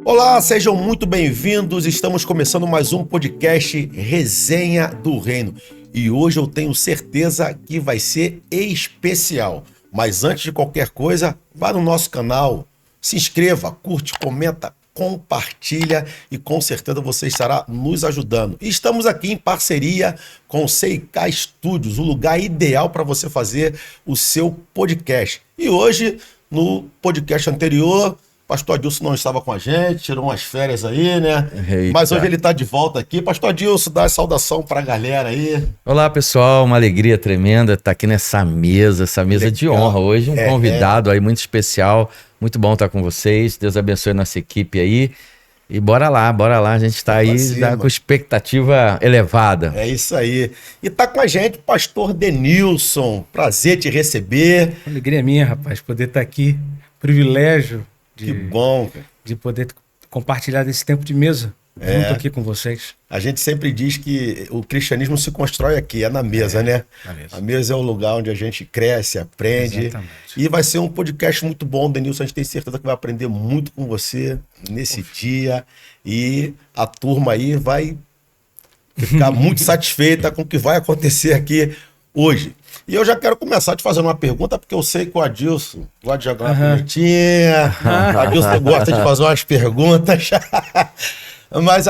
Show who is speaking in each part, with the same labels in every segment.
Speaker 1: Olá, sejam muito bem-vindos. Estamos começando mais um podcast Resenha do Reino. E hoje eu tenho certeza que vai ser especial. Mas antes de qualquer coisa, vá no nosso canal, se inscreva, curte, comenta, compartilha e com certeza você estará nos ajudando. E estamos aqui em parceria com o CIK Studios, o lugar ideal para você fazer o seu podcast. E hoje, no podcast anterior, Pastor Adilson não estava com a gente, tirou umas férias aí, né? Eita. Mas hoje ele está de volta aqui. Pastor Adilson, dá a saudação para a galera aí.
Speaker 2: Olá, pessoal. Uma alegria tremenda estar aqui nessa mesa legal. De honra. Hoje um convidado aí muito especial. Muito bom estar com vocês. Deus abençoe a nossa equipe aí. E bora lá. A gente está aí com expectativa elevada.
Speaker 1: É isso aí. E tá com a gente o pastor Denilson. Prazer te receber.
Speaker 3: Alegria minha, rapaz, poder estar aqui. Privilégio.
Speaker 1: Que bom, cara.
Speaker 3: De poder compartilhar desse tempo de mesa junto aqui com vocês.
Speaker 1: A gente sempre diz que o cristianismo se constrói aqui, é na mesa, né? Na mesa. A mesa é o lugar onde a gente cresce, aprende. Exatamente. E vai ser um podcast muito bom, Denilson. A gente tem certeza que vai aprender muito com você nesse dia. E a turma aí vai ficar muito satisfeita com o que vai acontecer aqui hoje. E eu já quero começar te fazendo uma pergunta, porque eu sei que o Adilson gosta de jogar uma pimentinha, o Adilson gosta de fazer umas perguntas. Mas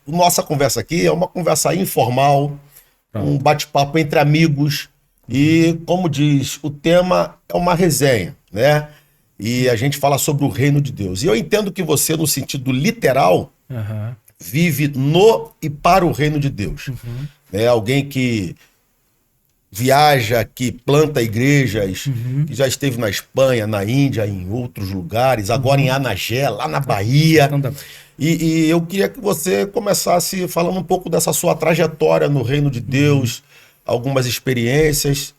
Speaker 1: nossa conversa aqui é uma conversa informal, um bate-papo entre amigos. E, como diz, o tema é uma resenha, né? E a gente fala sobre o reino de Deus. E eu entendo que você, no sentido literal, vive no e para o reino de Deus. É alguém que viaja, que planta igrejas, que já esteve na Espanha, na Índia, em outros lugares, agora em Anagé, lá na Bahia. E eu queria que você começasse falando um pouco dessa sua trajetória no reino de Deus, algumas experiências,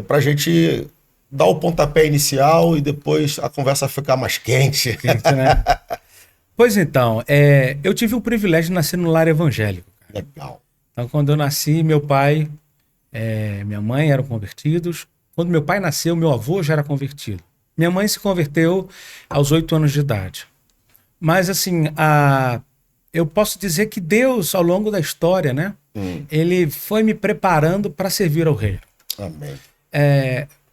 Speaker 1: para a gente dar o pontapé inicial e depois a conversa ficar mais quente.
Speaker 3: Né? Pois então, eu tive o privilégio de nascer no lar evangélico.
Speaker 1: Legal.
Speaker 3: Então, quando eu nasci, meu pai... minha mãe eram convertidos. Quando meu pai nasceu, meu avô já era convertido. Minha mãe se converteu aos 8 anos de idade. Mas assim, eu posso dizer que Deus, ao longo da história, né, ele foi me preparando para servir ao reino.
Speaker 1: Amém.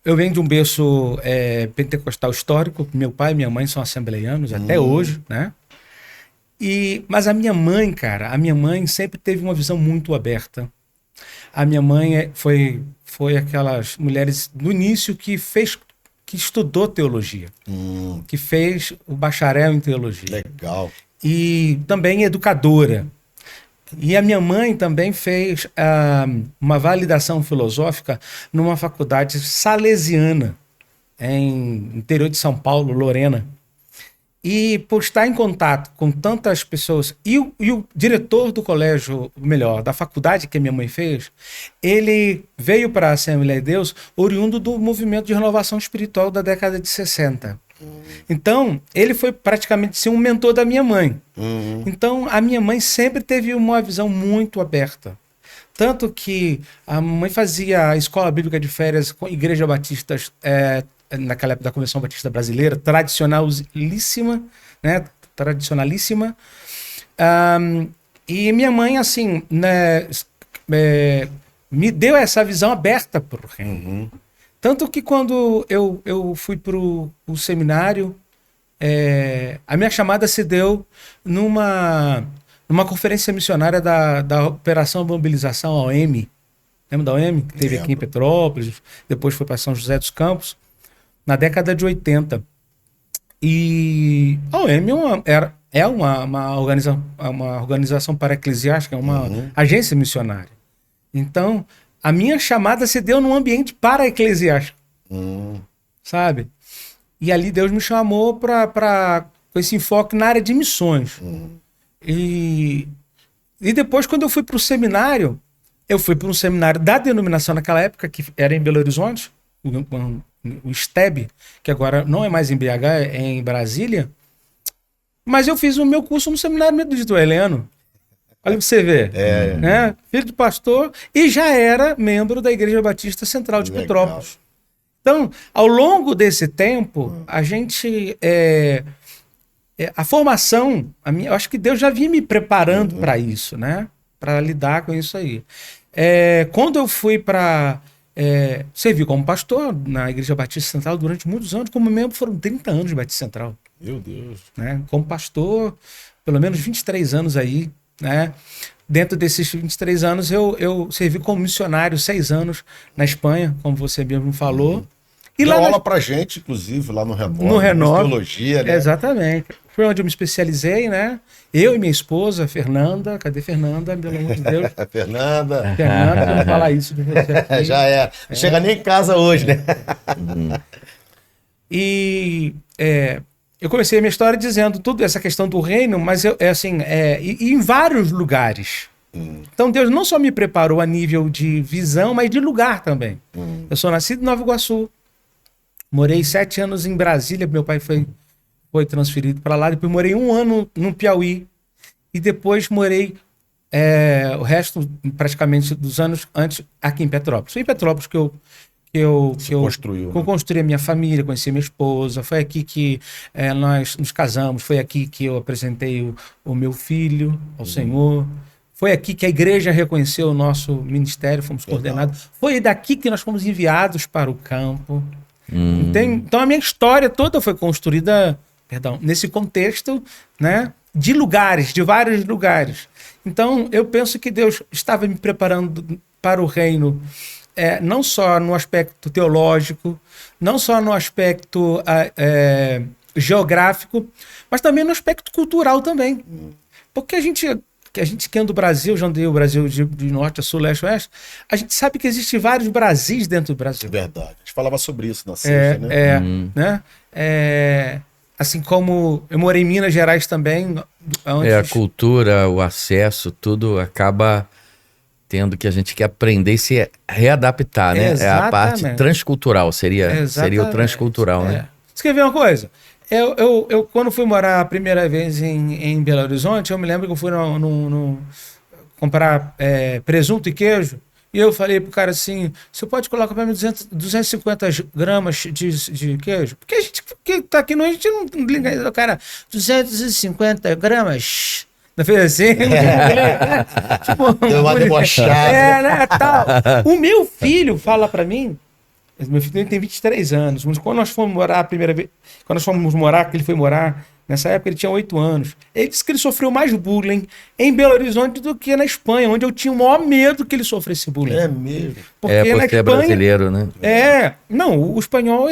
Speaker 3: Eu venho de um berço pentecostal histórico. Meu pai e minha mãe são assembleianos até hoje, né? Mas a minha mãe, cara, sempre teve uma visão muito aberta. A minha mãe foi aquelas mulheres do início que estudou teologia, que fez o bacharel em teologia.
Speaker 1: Legal.
Speaker 3: E também educadora. E a minha mãe também fez uma validação filosófica numa faculdade salesiana, em interior de São Paulo, Lorena. E por estar em contato com tantas pessoas, e o diretor do colégio, da faculdade que a minha mãe fez, ele veio para a Assembleia de Deus oriundo do movimento de renovação espiritual da década de 60. Então, ele foi praticamente um mentor da minha mãe. Então, a minha mãe sempre teve uma visão muito aberta. Tanto que a mãe fazia a escola bíblica de férias com igreja batistas, naquela época da Convenção Batista Brasileira, tradicionalíssima, né? Tradicionalíssima. E minha mãe, assim, né, me deu essa visão aberta para o reino. Tanto que quando eu fui para o seminário, a minha chamada se deu numa conferência missionária da Operação Mobilização, a OM. Lembra da OM? Que teve aqui em Petrópolis, depois foi para São José dos Campos, na década de 80. E a OM é uma organização para-eclesiástica, é uma agência missionária. Então, a minha chamada se deu num ambiente para-eclesiástico, sabe? E ali Deus me chamou com esse enfoque na área de missões. E depois, quando eu fui para o seminário, eu fui para um seminário da denominação naquela época, que era em Belo Horizonte, o STEB, que agora não é mais em BH, é em Brasília. Mas eu fiz o meu curso no seminário do Heleno. Olha pra você ver. Né? Filho de pastor e já era membro da Igreja Batista Central de Petrópolis. Então, ao longo desse tempo, a gente... a formação, eu acho que Deus já vinha me preparando para isso, né? Para lidar com isso aí. Quando eu fui para... servi como pastor na Igreja Batista Central durante muitos anos, como membro foram 30 anos de Batista Central.
Speaker 1: Meu Deus.
Speaker 3: Né? Como pastor, pelo menos 23 anos aí, né? Dentro desses 23 anos, eu servi como missionário 6 anos na Espanha, como você mesmo falou.
Speaker 1: E deu aula pra gente, inclusive, lá no Renove.
Speaker 3: No Renove.
Speaker 1: Teologia, né?
Speaker 3: Exatamente. Foi onde eu me especializei, né? Eu e minha esposa, Fernanda. Cadê Fernanda? Pelo amor de Deus.
Speaker 1: Fernanda,
Speaker 3: vamos falar isso de você aqui.
Speaker 1: Já é. Não chega nem em casa hoje, né?
Speaker 3: E eu comecei a minha história dizendo tudo essa questão do reino, mas e em vários lugares. Então Deus não só me preparou a nível de visão, mas de lugar também. Eu sou nascido em Nova Iguaçu. Morei 7 anos em Brasília, meu pai foi transferido para lá. Depois morei 1 ano no Piauí. E depois morei o resto, praticamente, dos anos antes aqui em Petrópolis. Foi em Petrópolis que eu construí a minha família, conheci minha esposa. Foi aqui que nós nos casamos. Foi aqui que eu apresentei o meu filho ao Senhor. Foi aqui que a igreja reconheceu o nosso ministério, fomos coordenados. Foi daqui que nós fomos enviados para o campo. Então a minha história toda foi construída, nesse contexto, né, de lugares, de vários lugares. Então eu penso que Deus estava me preparando para o reino, não só no aspecto teológico, não só no aspecto geográfico, mas também no aspecto cultural também. Porque a gente que é do Brasil, já andei o Brasil de norte a sul, leste a oeste, a gente sabe que existem vários Brasis dentro do Brasil.
Speaker 1: É verdade. A gente falava sobre isso na sexta,
Speaker 3: né? Assim como eu morei em Minas Gerais também. Antes.
Speaker 2: A cultura, o acesso, tudo acaba tendo que a gente quer aprender e se readaptar, né?
Speaker 3: Exatamente.
Speaker 2: É a parte transcultural, seria o transcultural, né?
Speaker 3: Você quer ver uma coisa? Eu quando fui morar a primeira vez em Belo Horizonte, eu me lembro que eu fui comprar presunto e queijo, e eu falei pro cara assim, você pode colocar para mim 250 gramas de queijo? Porque a gente que tá aqui, a gente não liga, o cara, 250 gramas... Não fez assim?
Speaker 1: Deu uma debochada.
Speaker 3: Né, tal. O meu filho fala para mim, meu filho tem 23 anos, mas quando nós fomos morar a primeira vez, que ele foi morar, nessa época ele tinha 8 anos, ele disse que ele sofreu mais bullying em Belo Horizonte do que na Espanha, onde eu tinha o maior medo que ele sofresse bullying.
Speaker 1: É mesmo?
Speaker 2: Porque na Espanha, é brasileiro, né?
Speaker 3: Não, o espanhol,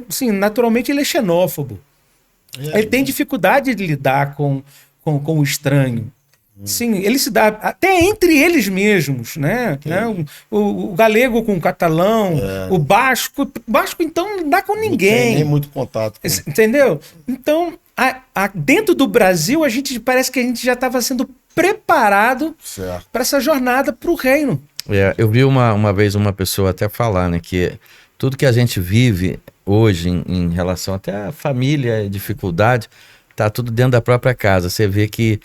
Speaker 3: sim, naturalmente ele é xenófobo. Ele tem dificuldade de lidar com o estranho. Sim, ele se dá até entre eles mesmos, né? O galego com o catalão, o basco então não dá com ninguém. Não tem
Speaker 1: nem muito contato.
Speaker 3: Entendeu? Então, dentro do Brasil, parece que a gente já estava sendo preparado para essa jornada para o reino.
Speaker 2: Eu vi uma vez uma pessoa até falar, né, que tudo que a gente vive hoje em relação até à família, dificuldade, tá tudo dentro da própria casa. Você vê que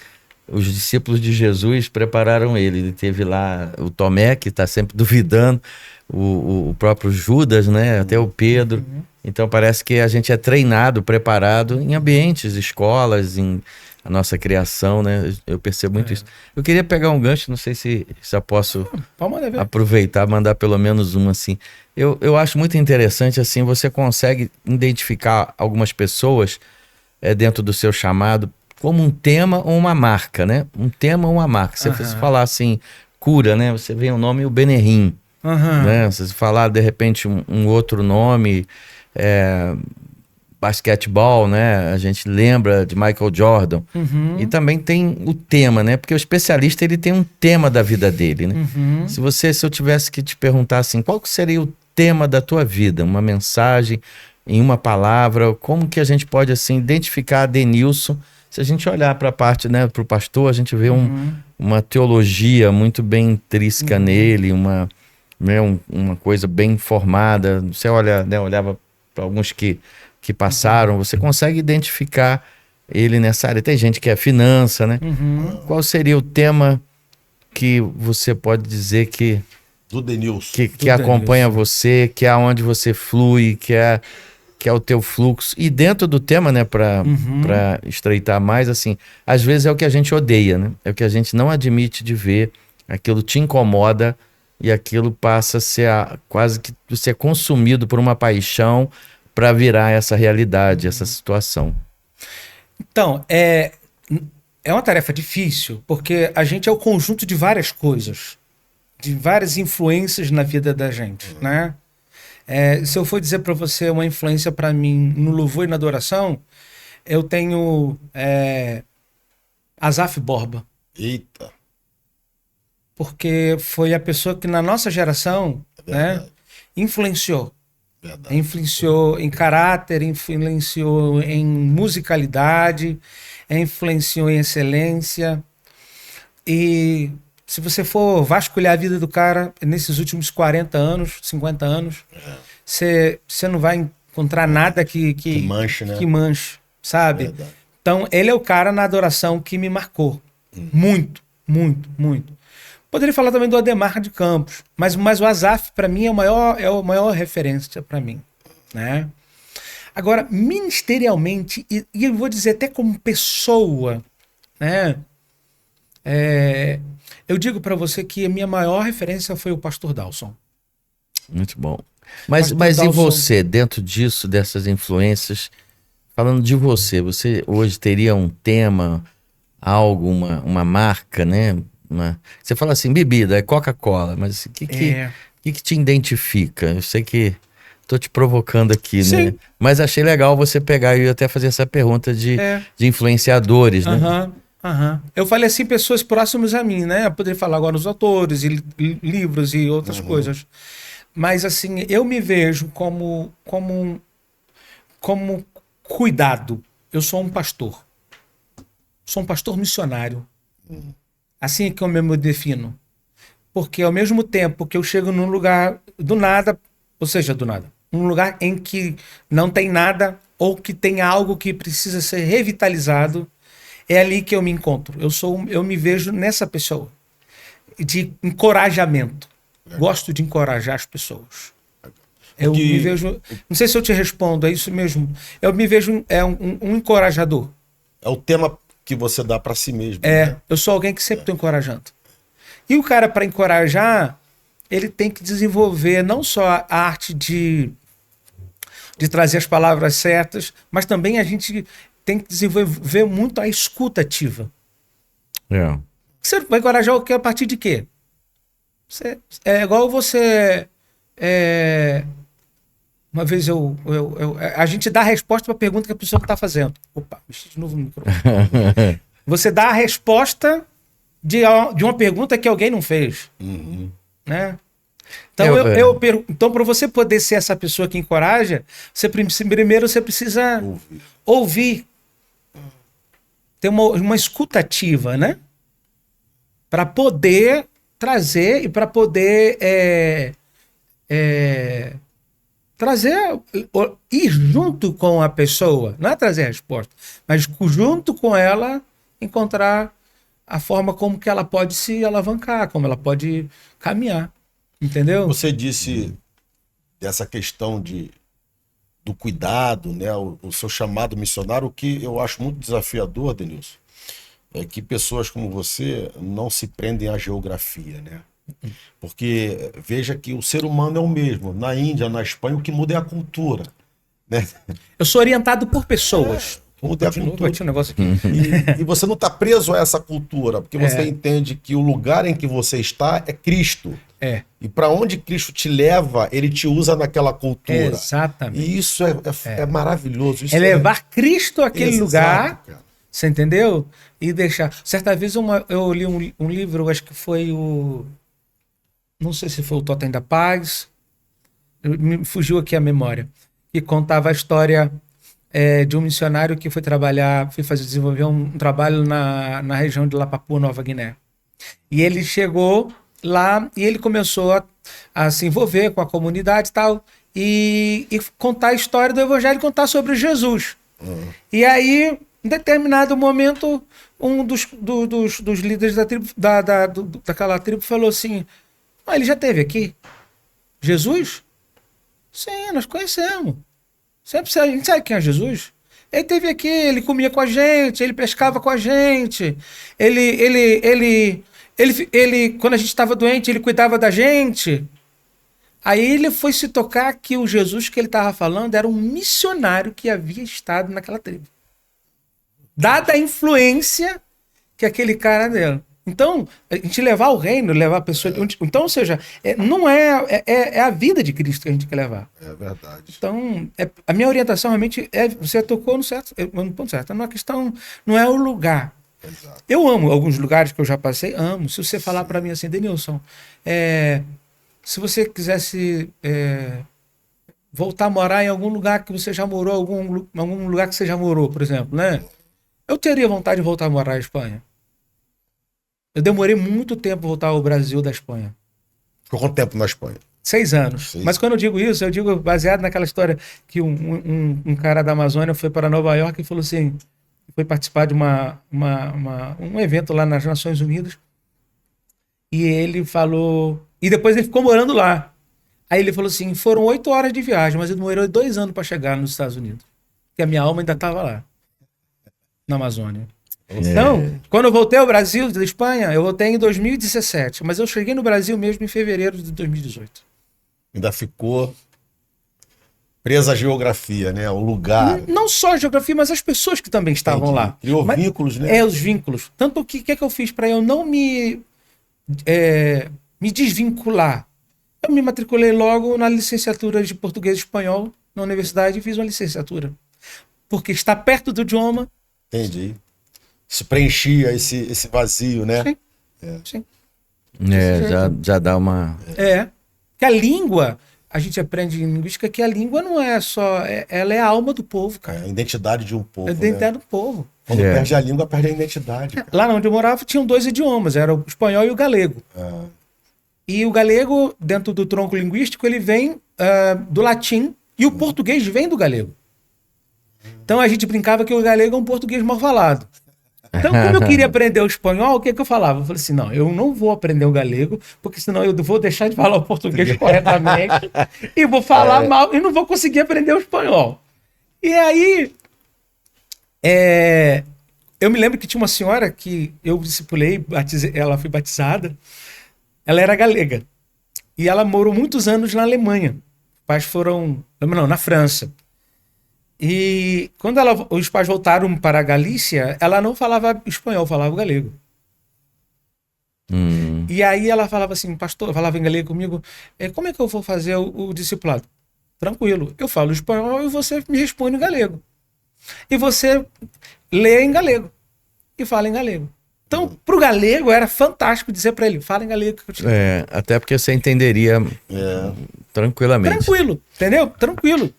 Speaker 2: os discípulos de Jesus prepararam ele. Ele teve lá o Tomé, que está sempre duvidando, o próprio Judas, né? Até o Pedro. Então parece que a gente é treinado, preparado em ambientes, escolas, em a nossa criação, né? Eu percebo muito isso. Eu queria pegar um gancho, não sei se já posso aproveitar, mandar pelo menos um assim. Eu acho muito interessante, assim, você consegue identificar algumas pessoas dentro do seu chamado como um tema ou uma marca, né? Um tema ou uma marca. Se você falar assim, cura, né? Você vê o nome, o Benerim, né? Se você falar, de repente, um outro nome, basquetebol, né? A gente lembra de Michael Jordan. E também tem o tema, né? Porque o especialista, ele tem um tema da vida dele, né? Se eu tivesse que te perguntar assim, qual seria o tema da tua vida? Uma mensagem, em uma palavra, como que a gente pode, assim, identificar Denilson? Se a gente olhar para a parte, né, para o pastor, a gente vê uma teologia muito bem intrínseca nele, uma coisa bem formada. Você olha, né, olhava para alguns que passaram, você consegue identificar ele nessa área. Tem gente que é finança, né? Qual seria o tema que você pode dizer que
Speaker 1: Do Denilson.
Speaker 2: que acompanha você, que é onde você flui, que é o teu fluxo. E dentro do tema, né, para estreitar mais, assim, às vezes é o que a gente odeia, né? É o que a gente não admite de ver, aquilo te incomoda e aquilo passa a ser quase que ser consumido por uma paixão para virar essa realidade, essa situação.
Speaker 3: Então, é uma tarefa difícil, porque a gente é o conjunto de várias coisas, de várias influências na vida da gente, né? Se eu for dizer para você uma influência para mim no louvor e na adoração, eu tenho Asaf Borba.
Speaker 1: Eita.
Speaker 3: Porque foi a pessoa que na nossa geração, né, influenciou.
Speaker 1: Verdade.
Speaker 3: Influenciou em caráter, influenciou em musicalidade, influenciou em excelência. E se você for vasculhar a vida do cara nesses últimos 40 anos, 50 anos, você não vai encontrar nada que
Speaker 1: manche, né?
Speaker 3: Que manche, sabe?
Speaker 1: Verdade.
Speaker 3: Então, ele é o cara na adoração que me marcou. Muito, muito, muito. Poderia falar também do Ademar de Campos, mas o Asaf, para mim, é a maior referência para mim, né? Agora, ministerialmente, e eu vou dizer até como pessoa, né? Eu digo para você que a minha maior referência foi o pastor Dawson.
Speaker 2: Muito bom. Mas e você, dentro disso, dessas influências, falando de você hoje teria um tema, algo, uma marca, né? Você fala assim, bebida, é Coca-Cola, mas o que te identifica? Eu sei que tô te provocando aqui,
Speaker 3: Sim.
Speaker 2: né? Mas achei legal você pegar e até fazer essa pergunta de influenciadores, né?
Speaker 3: Eu falei assim, pessoas próximas a mim, né? Eu poderia falar agora os autores, e livros e outras coisas. Mas assim, eu me vejo como cuidado. Eu sou um pastor. Sou um pastor missionário. Assim é que eu me defino. Porque ao mesmo tempo que eu chego num lugar do nada, um lugar em que não tem nada ou que tem algo que precisa ser revitalizado, é ali que eu me encontro. Eu me vejo nessa pessoa de encorajamento. Gosto de encorajar as pessoas. Eu me vejo, não sei se eu te respondo, é isso mesmo. Eu me vejo um encorajador.
Speaker 1: É o tema que você dá para si mesmo. Né?
Speaker 3: Eu sou alguém que sempre estou encorajando. E o cara, para encorajar, ele tem que desenvolver não só a arte de trazer as palavras certas, mas também a gente tem que desenvolver muito a escuta ativa. Você vai encorajar o quê? A partir de quê? É igual você... Uma vez a gente dá a resposta para a pergunta que a pessoa está fazendo. Opa, mexi de novo no microfone. Você dá a resposta de uma pergunta que alguém não fez. Né? Então, então, para você poder ser essa pessoa que encoraja, primeiro você precisa ouvir. Ter uma escuta ativa, né? Para poder trazer e para poder ir junto com a pessoa, não é trazer a resposta, mas junto com ela encontrar a forma como que ela pode se alavancar, como ela pode caminhar, entendeu?
Speaker 1: Você disse dessa questão do cuidado, né, o seu chamado missionário, o que eu acho muito desafiador, Denilson, é que pessoas como você não se prendem à geografia, né? Porque veja que o ser humano é o mesmo. Na Índia, na Espanha, o que muda é a cultura. Né?
Speaker 3: Eu sou orientado por pessoas.
Speaker 1: Muda a cultura.
Speaker 3: Um negócio aqui.
Speaker 1: E você não está preso a essa cultura, porque você entende que o lugar em que você está é Cristo. E para onde Cristo te leva, ele te usa naquela cultura.
Speaker 3: Exatamente.
Speaker 1: E isso é maravilhoso. Isso
Speaker 3: levar Cristo àquele lugar,
Speaker 1: cara.
Speaker 3: Você entendeu? E deixar. Certa vez eu li um livro, acho que foi não sei se foi o Totem da Paz, me fugiu aqui a memória, que contava a história de um missionário que foi desenvolver um trabalho na região de Papua Nova Guiné. E ele chegou lá e ele começou a se envolver com a comunidade e tal, e contar a história do evangelho, contar sobre Jesus. E aí, em determinado momento, um dos líderes da tribo, daquela tribo falou assim: ah, ele já esteve aqui? Jesus? Sim, nós conhecemos. A gente sabe quem é Jesus? Ele esteve aqui, ele comia com a gente, ele pescava com a gente, ele quando a gente estava doente, ele cuidava da gente. Aí ele foi se tocar que o Jesus que ele estava falando era um missionário que havia estado naquela tribo. Dada a influência que aquele cara deu. Então, a gente levar o reino, levar a pessoa... Então, ou seja, não é a vida de Cristo que a gente quer levar.
Speaker 1: É verdade.
Speaker 3: Então, a minha orientação realmente você tocou no ponto certo. Não é questão, não é o lugar.
Speaker 1: Exato.
Speaker 3: Eu amo alguns lugares que eu já passei, amo. Se você falar para mim assim, Denilson, se você quisesse voltar a morar em algum lugar que você já morou, algum lugar que você já morou, por exemplo, né? Eu teria vontade de voltar a morar na Espanha. Eu demorei muito tempo a voltar ao Brasil da Espanha.
Speaker 1: Ficou quanto tempo na Espanha?
Speaker 3: 6 anos. Mas quando eu digo isso, eu digo baseado naquela história que um cara da Amazônia foi para Nova York e falou assim, foi participar de um evento lá nas Nações Unidas, e ele falou... E depois ele ficou morando lá. Aí ele falou assim, foram 8 horas de viagem, mas eu demorei 2 anos para chegar nos Estados Unidos. Porque a minha alma ainda estava lá, na Amazônia. Então, quando eu voltei ao Brasil, da Espanha, eu voltei em 2017, mas eu cheguei no Brasil mesmo em fevereiro de 2018.
Speaker 1: Ainda ficou presa à geografia, né? O lugar.
Speaker 3: Não só a geografia, mas as pessoas que também estavam lá.
Speaker 1: Criou vínculos, né?
Speaker 3: Os vínculos. Tanto que eu fiz para eu não me desvincular? Eu me matriculei logo na licenciatura de português e espanhol na universidade e fiz uma licenciatura. Porque está perto do idioma.
Speaker 1: Entendi. Se preenchia esse vazio, né?
Speaker 3: Sim. Sim.
Speaker 2: Já dá uma...
Speaker 3: Que a língua, a gente aprende em linguística que a língua não é só... ela é a alma do povo, cara.
Speaker 1: A identidade de um povo,
Speaker 3: É a identidade do povo.
Speaker 1: Quando perde a língua, perde a identidade. Cara.
Speaker 3: Lá onde eu morava, tinham 2 idiomas. Era o espanhol e o galego. E o galego, dentro do tronco linguístico, ele vem do latim e o português vem do galego. Então a gente brincava que o galego é um português mal falado. Então, como eu queria aprender o espanhol, o que eu falava? Eu falei assim, não, eu não vou aprender o galego, porque senão eu vou deixar de falar o português corretamente e vou falar mal e não vou conseguir aprender o espanhol. E aí, eu me lembro que tinha uma senhora que eu discipulei, ela foi batizada, ela era galega. E ela morou muitos anos na Alemanha. Os pais foram... Não, na França. E quando os pais voltaram para a Galícia, ela não falava espanhol, falava galego. E aí ela falava assim, pastor, falava em galego comigo, como é que eu vou fazer o discipulado? Tranquilo, eu falo espanhol e você me responde em galego. E você lê em galego e fala em galego. Então, pro galego, era fantástico dizer para ele, fala em galego.
Speaker 2: Até porque você entenderia tranquilamente.
Speaker 3: Tranquilo, entendeu? Tranquilo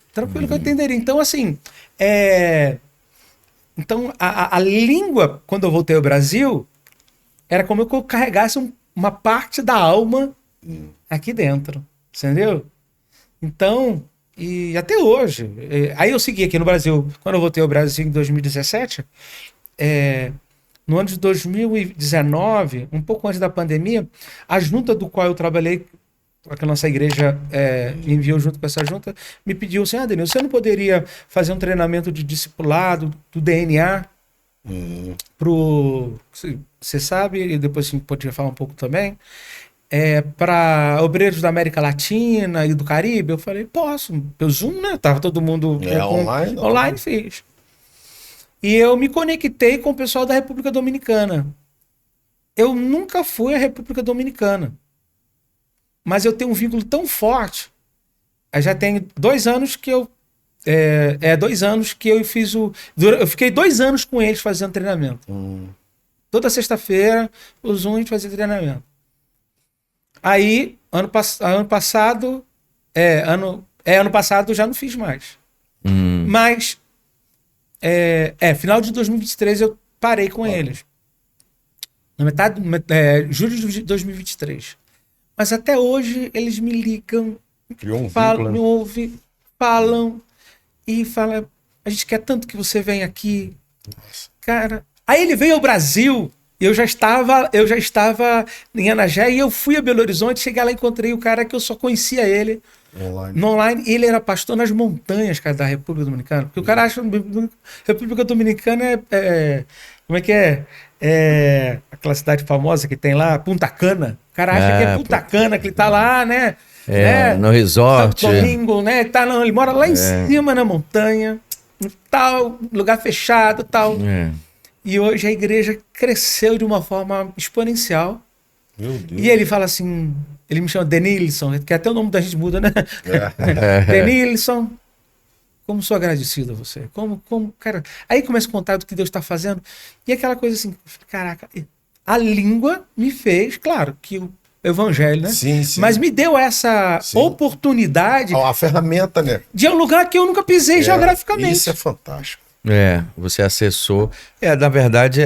Speaker 3: que eu entenderia. Então, assim, então, a língua, quando eu voltei ao Brasil, era como eu carregasse uma parte da alma aqui dentro, entendeu? Então, e até hoje. Aí eu segui aqui no Brasil, quando eu voltei ao Brasil em 2017, no ano de 2019, um pouco antes da pandemia, a junta do qual eu trabalhei, que a nossa igreja me enviou junto com essa junta, me pediu assim, Denilson, você não poderia fazer um treinamento de discipulado do DNA você sabe, e depois você poderia falar um pouco também, para obreiros da América Latina e do Caribe? Eu falei, posso, pelo Zoom, né? Tava todo mundo online, fiz. E eu me conectei com o pessoal da República Dominicana. Eu nunca fui à República Dominicana. Mas eu tenho um vínculo tão forte. Eu já tenho 2 anos que eu... 2 anos que eu fiz eu fiquei 2 anos com eles fazendo treinamento. Toda sexta-feira, o Zoom a gente fazia treinamento. Aí, ano passado eu já não fiz mais. Mas... final de 2023 eu parei com eles. Na metade, julho de 2023. Mas até hoje eles me ligam, me ouvem, falam, a gente quer tanto que você venha aqui. Nossa. Cara, Aí ele veio ao Brasil, eu já estava em Anagé e eu fui a Belo Horizonte, cheguei lá e encontrei o cara que eu só conhecia ele no online. Ele era pastor nas montanhas, cara, da República Dominicana. Porque o cara acha que República Dominicana como é que é? Aquela cidade famosa que tem lá, Punta Cana. O cara acha que é Punta Cana, que ele tá lá, né?
Speaker 2: No resort.
Speaker 3: Santo Domingo, né? Tá, não, ele mora lá em cima na montanha, tal, lugar fechado, tal. E hoje a igreja cresceu de uma forma exponencial.
Speaker 1: Meu Deus.
Speaker 3: E ele fala assim, ele me chama Denilson, que até o nome da gente muda, né? Denilson, como sou agradecido a você. Como, cara. Aí começa a contar do que Deus está fazendo. E aquela coisa assim, caraca, a língua me fez, claro, que o evangelho, né?
Speaker 1: Sim, sim.
Speaker 3: Mas me deu essa oportunidade.
Speaker 1: A ferramenta, né?
Speaker 3: De um lugar que eu nunca pisei geograficamente.
Speaker 1: Isso é fantástico.
Speaker 2: Você acessou. Na verdade,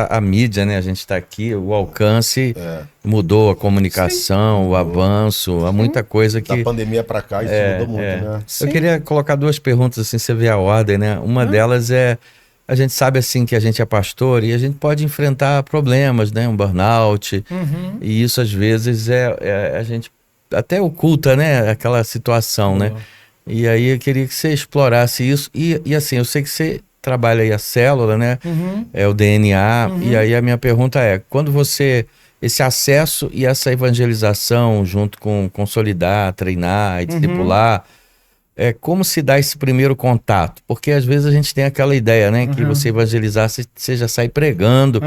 Speaker 2: a mídia, né? A gente está aqui, o alcance mudou, a comunicação, o avanço, há muita coisa que.
Speaker 1: Da pandemia para cá, isso mudou muito, né?
Speaker 2: Eu queria colocar duas perguntas, assim, você vê a ordem, né? Uma delas a gente sabe, assim, que a gente é pastor e a gente pode enfrentar problemas, né? Um burnout. E isso, às vezes, a gente até oculta, né? Aquela situação, né? E aí eu queria que você explorasse isso. E assim, eu sei que você trabalha aí a célula, né? É o DNA. E aí a minha pergunta é, quando esse acesso e essa evangelização junto com consolidar, treinar e discipular, como se dá esse primeiro contato? Porque às vezes a gente tem aquela ideia, né? Que você evangelizar, você já sai pregando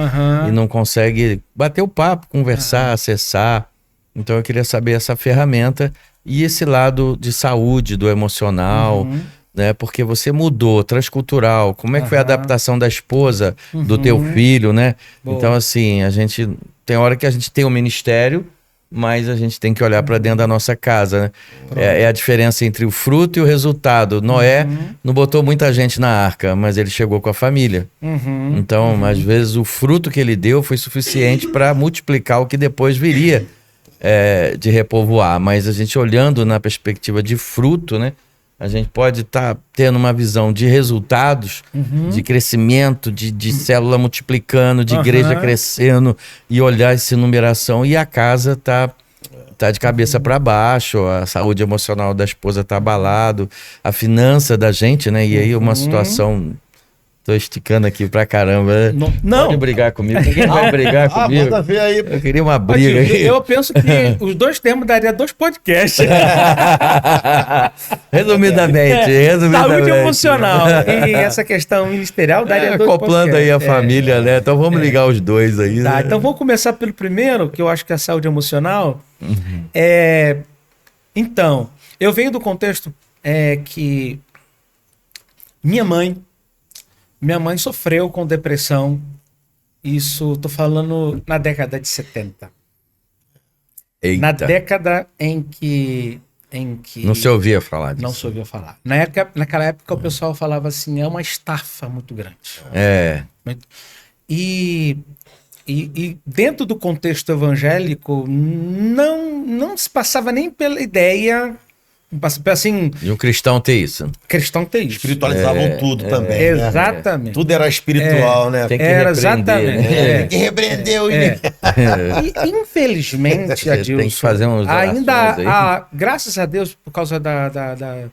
Speaker 2: e não consegue bater o papo, conversar, acessar. Então eu queria saber essa ferramenta e esse lado de saúde, do emocional, né? Porque você mudou, transcultural. Como é que foi a adaptação da esposa, do teu filho, né? Boa. Então, assim, a gente tem hora que a gente tem um ministério, mas a gente tem que olhar para dentro da nossa casa, né? É a diferença entre o fruto e o resultado. Noé não botou muita gente na arca, mas ele chegou com a família. Então, às vezes, o fruto que ele deu foi suficiente para multiplicar o que depois viria de repovoar. Mas a gente olhando na perspectiva de fruto, né? A gente pode estar tendo uma visão de resultados, de crescimento, de célula multiplicando, de igreja crescendo, e olhar essa numeração, e a casa tá de cabeça para baixo, a saúde emocional da esposa tá abalado, a finança da gente, né? E aí uma situação... Tô esticando aqui pra caramba.
Speaker 3: Não.
Speaker 2: Pode brigar comigo. Ninguém vai brigar comigo.
Speaker 1: Manda ver aí.
Speaker 2: Eu queria uma briga aí.
Speaker 3: Eu penso que os dois termos daria 2 podcasts.
Speaker 2: Resumidamente.
Speaker 3: Saúde emocional e essa questão ministerial daria 2 podcasts.
Speaker 2: Acoplando aí a família, né? Então vamos ligar os dois aí.
Speaker 3: Tá,
Speaker 2: né?
Speaker 3: então vamos começar pelo primeiro, que eu acho que é a saúde emocional. Então, eu venho do contexto que minha mãe sofreu com depressão, isso tô falando na década de 70.
Speaker 2: Eita.
Speaker 3: Na década em que
Speaker 2: Não se ouvia falar disso.
Speaker 3: Não se ouvia falar. Naquela época o pessoal falava assim, é uma estafa muito grande. E dentro do contexto evangélico, não se passava nem pela ideia... Assim,
Speaker 2: E um cristão ter isso.
Speaker 3: Cristão ter isso.
Speaker 1: Espiritualizavam tudo também.
Speaker 3: Exatamente.
Speaker 1: Né? Tudo era espiritual, né?
Speaker 2: Tem que
Speaker 3: Era
Speaker 2: repreender,
Speaker 3: exatamente.
Speaker 2: né?
Speaker 1: Tem que repreender o
Speaker 3: E infelizmente, Adilson,
Speaker 2: tem que fazer uns
Speaker 3: ainda graças a Deus, por causa das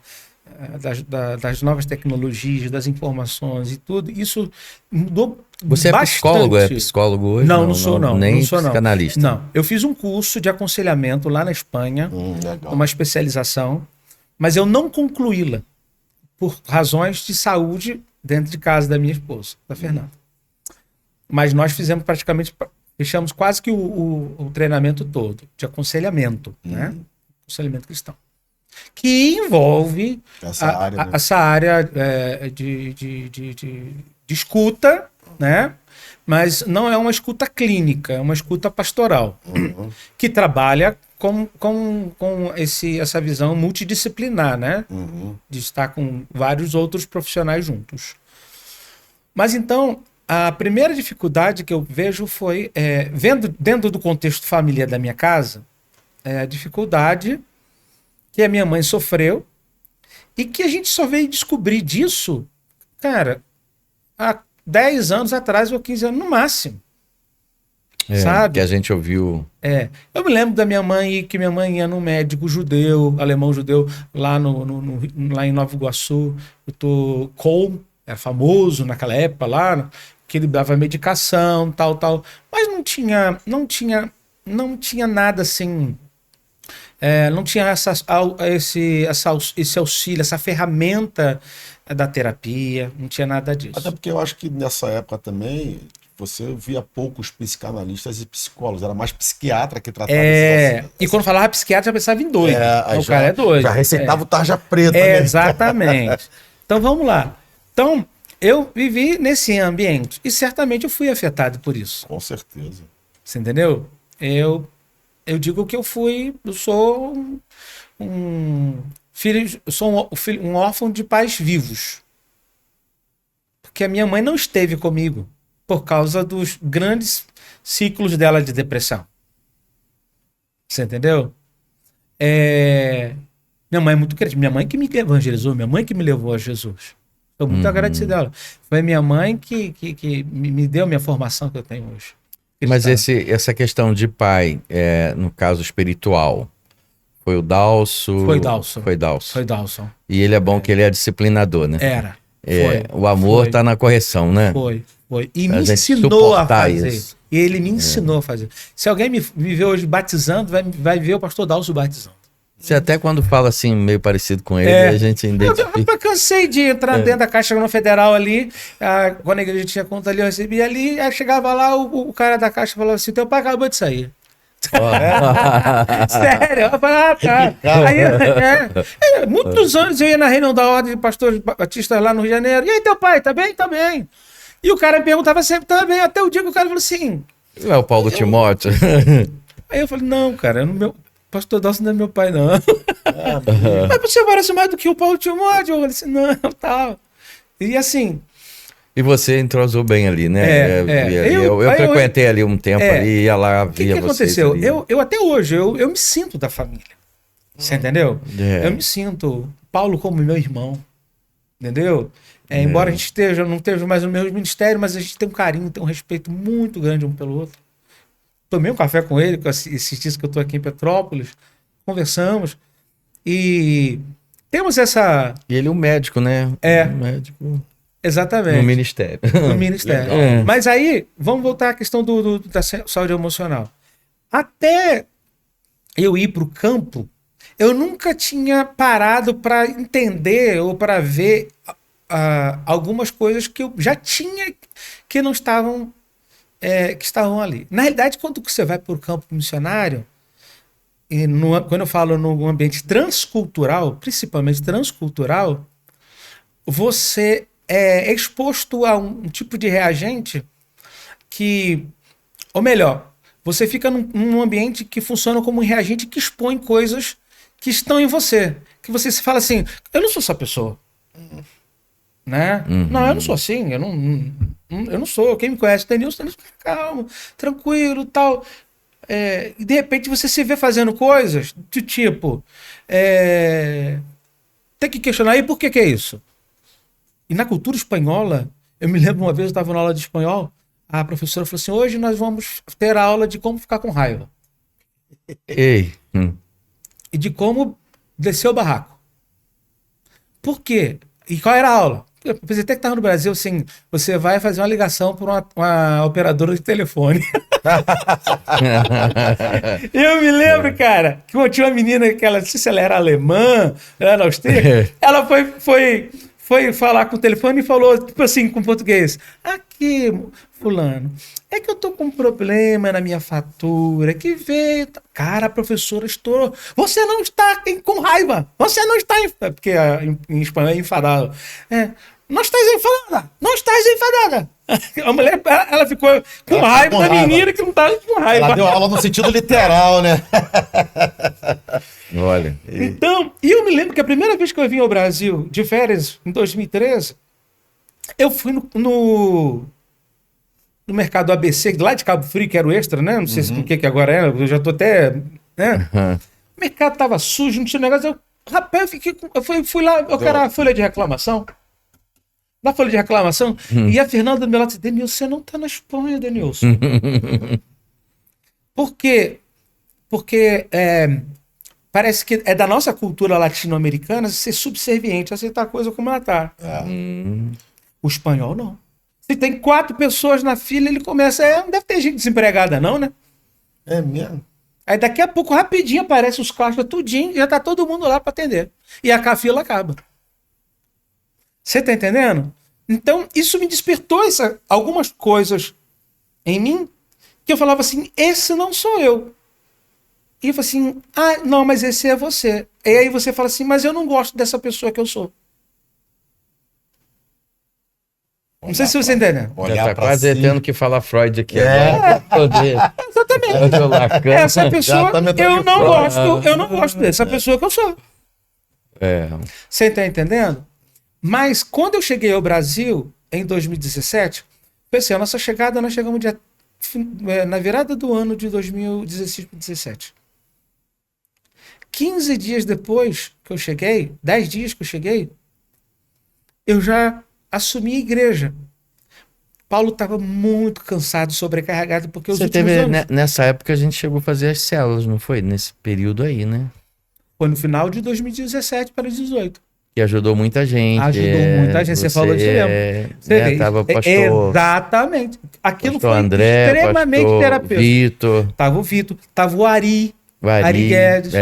Speaker 3: novas tecnologias, das informações e tudo, isso mudou
Speaker 2: Você
Speaker 3: bastante.
Speaker 2: psicólogo? É psicólogo hoje?
Speaker 3: Não sou.
Speaker 2: Nem
Speaker 3: não sou,
Speaker 2: psicanalista?
Speaker 3: Não. Eu fiz um curso de aconselhamento lá na Espanha, uma especialização, mas eu não concluí-la por razões de saúde dentro de casa da minha esposa, da Fernanda. Mas nós fechamos quase que o treinamento todo de aconselhamento, né? Aconselhamento cristão. Que envolve essa área de escuta, né? Mas não é uma escuta clínica, é uma escuta pastoral, que trabalha com essa visão multidisciplinar, né? De estar com vários outros profissionais juntos. Mas então, a primeira dificuldade que eu vejo foi, vendo dentro do contexto família da minha casa, a dificuldade que a minha mãe sofreu e que a gente só veio descobrir disso, cara, há 10 anos atrás ou 15 anos no máximo. Sabe?
Speaker 2: Que a gente ouviu.
Speaker 3: Eu me lembro da minha mãe, que minha mãe ia num médico judeu, alemão judeu, lá, lá em Nova Iguaçu. Kohl, era famoso naquela época lá, que ele dava medicação, tal. Mas não tinha nada assim. Não tinha esse auxílio, essa ferramenta da terapia, não tinha nada disso.
Speaker 1: Até porque eu acho que nessa época também você via poucos psicanalistas e psicólogos, era mais psiquiatra que tratava
Speaker 3: E quando falava psiquiatra, já pensava em doido. O cara é doido.
Speaker 1: Já receitava o tarja preta.
Speaker 3: Exatamente. Então vamos lá. Então, eu vivi nesse ambiente e certamente eu fui afetado por isso.
Speaker 1: Com certeza.
Speaker 3: Você entendeu? Eu digo que eu sou um órfão de pais vivos. Porque a minha mãe não esteve comigo por causa dos grandes ciclos dela de depressão. Você entendeu? Minha mãe é muito crente. Minha mãe que me evangelizou, minha mãe que me levou a Jesus. Estou muito agradecido dela. Foi minha mãe que me deu a minha formação que eu tenho hoje.
Speaker 2: Mas essa questão de pai, no caso espiritual, foi o Dalso?
Speaker 3: Foi Dalso.
Speaker 2: Foi Dalso.
Speaker 3: Foi Dalso.
Speaker 2: E ele é bom que ele é disciplinador, né?
Speaker 3: Era.
Speaker 2: O amor está na correção, né?
Speaker 3: Foi. E me ensinou a fazer.
Speaker 2: Isso.
Speaker 3: E ele me ensinou a fazer. Se alguém me vê hoje batizando, vai ver o pastor Dalso batizando.
Speaker 2: Você até quando fala assim, meio parecido com ele, a gente identifica.
Speaker 3: Eu cansei de entrar dentro da Caixa Federal ali, quando a igreja tinha conta ali, eu recebia ali, aí chegava lá, o cara da Caixa falava assim, teu pai acabou de sair. Sério, eu falava, tá. Aí, muitos anos eu ia na reunião da Ordem de Pastores Batistas lá no Rio de Janeiro, e aí teu pai, tá bem? Tá bem. E o cara me perguntava sempre, tá bem, até o dia que o cara falou assim...
Speaker 2: Não é o Paulo Timóteo?
Speaker 3: Aí eu falei, não, cara, pastor Dalso não é meu pai, não. Mas você parece mais do que o Paulo Timóteo. Eu falei assim, não, tal. E assim...
Speaker 2: E você entrosou bem ali, né? Eu frequentei ali um tempo ali, ia lá, via
Speaker 3: que aconteceu? Eu até hoje, eu me sinto da família. Você entendeu? Eu me sinto Paulo como meu irmão. Entendeu? Embora a gente não esteja mais no mesmo ministério, mas a gente tem um carinho, tem um respeito muito grande um pelo outro. Tomei um café com ele, com esses dias que eu estou aqui em Petrópolis, conversamos e temos essa...
Speaker 2: E ele é um médico, né? Um médico...
Speaker 3: Exatamente.
Speaker 2: No ministério.
Speaker 3: No ministério. Mas aí, vamos voltar à questão da saúde emocional. Até eu ir para o campo, eu nunca tinha parado para entender ou para ver algumas coisas que eu já tinha que não estavam... que estavam ali. Na realidade, quando você vai para o campo missionário, quando eu falo no ambiente transcultural, principalmente transcultural, você é exposto a um tipo de reagente ou melhor, você fica num ambiente que funciona como um reagente que expõe coisas que estão em você. Que você se fala assim, eu não sou essa pessoa. Né? Não, eu não sou assim, eu não sou. Quem me conhece, Denilson, calmo, tranquilo, tal. E de repente você se vê fazendo coisas do tipo, tem que questionar, e por que é isso? E na cultura espanhola, eu me lembro uma vez, eu estava na aula de espanhol, a professora falou assim, hoje nós vamos ter a aula de como ficar com raiva.
Speaker 2: E
Speaker 3: de como descer o barraco. Por quê? E qual era a aula? Eu pensei até que estava no Brasil, assim, você vai fazer uma ligação para uma operadora de telefone. Eu me lembro, cara, que tinha uma menina que ela, não sei se ela era alemã, ela era austríaca, ela foi falar com o telefone e falou, tipo assim, com português, aqui, fulano, é que eu tô com um problema na minha fatura, que veio... Cara, a professora estourou. Você não está com raiva. Você não está... Porque em espanhol é enfadado. Não estás enfadada. Não estás enfadada. A mulher, ela ficou com raiva da menina que não estava com raiva.
Speaker 1: Ela deu aula no sentido literal, né?
Speaker 2: Olha.
Speaker 3: Então, e eu me lembro que a primeira vez que eu vim ao Brasil, de férias, em 2013, eu fui no mercado ABC, lá de Cabo Frio, que era o Extra, né? Não sei se o que agora é, eu já tô até... né? O mercado tava sujo, não tinha negócio. Rapaz, eu fui lá, eu quero a folha de reclamação. na folha de reclamação, e a Fernanda do meu lado disse, Denilson, você não tá na Espanha, Denilson. Por quê? Porque parece que é da nossa cultura latino-americana ser subserviente, aceitar a coisa como ela tá. O espanhol não. Se tem 4 pessoas na fila, ele começa, não deve ter gente desempregada não, né?
Speaker 1: É mesmo?
Speaker 3: Aí daqui a pouco, rapidinho, aparece os caixas tudinho, já tá todo mundo lá para atender. E a fila acaba. Você tá entendendo? Então, isso me despertou algumas coisas em mim, que eu falava assim, esse não sou eu. E eu falei assim, não, mas esse é você. E aí você fala assim, mas eu não gosto dessa pessoa que eu sou. Não sei se você entende.
Speaker 2: Já tá quase tendo que falar Freud aqui agora.
Speaker 3: Exatamente. Essa pessoa, eu não gosto dessa pessoa que eu sou. Você tá entendendo? Mas quando eu cheguei ao Brasil, em 2017, pensei, a nossa chegada, nós chegamos na virada do ano de 2016 para 2017. 15 dias depois que eu cheguei, 10 dias que eu cheguei, eu já assumi a igreja. Paulo estava muito cansado, sobrecarregado, porque os últimos anos...
Speaker 2: Nessa época a gente chegou a fazer as células, não foi? Nesse período aí, né?
Speaker 3: Foi no final de 2017 para 2018.
Speaker 2: Que ajudou muita gente.
Speaker 3: Ajudou muita gente, você falou disso mesmo. Você vê,
Speaker 2: tava pastor...
Speaker 3: Exatamente. Aquilo
Speaker 2: pastor
Speaker 3: foi
Speaker 2: André,
Speaker 3: extremamente
Speaker 2: pastor
Speaker 3: terapêutico.
Speaker 2: Vitor.
Speaker 3: Tava o Vitor, tava o Ari Guedes.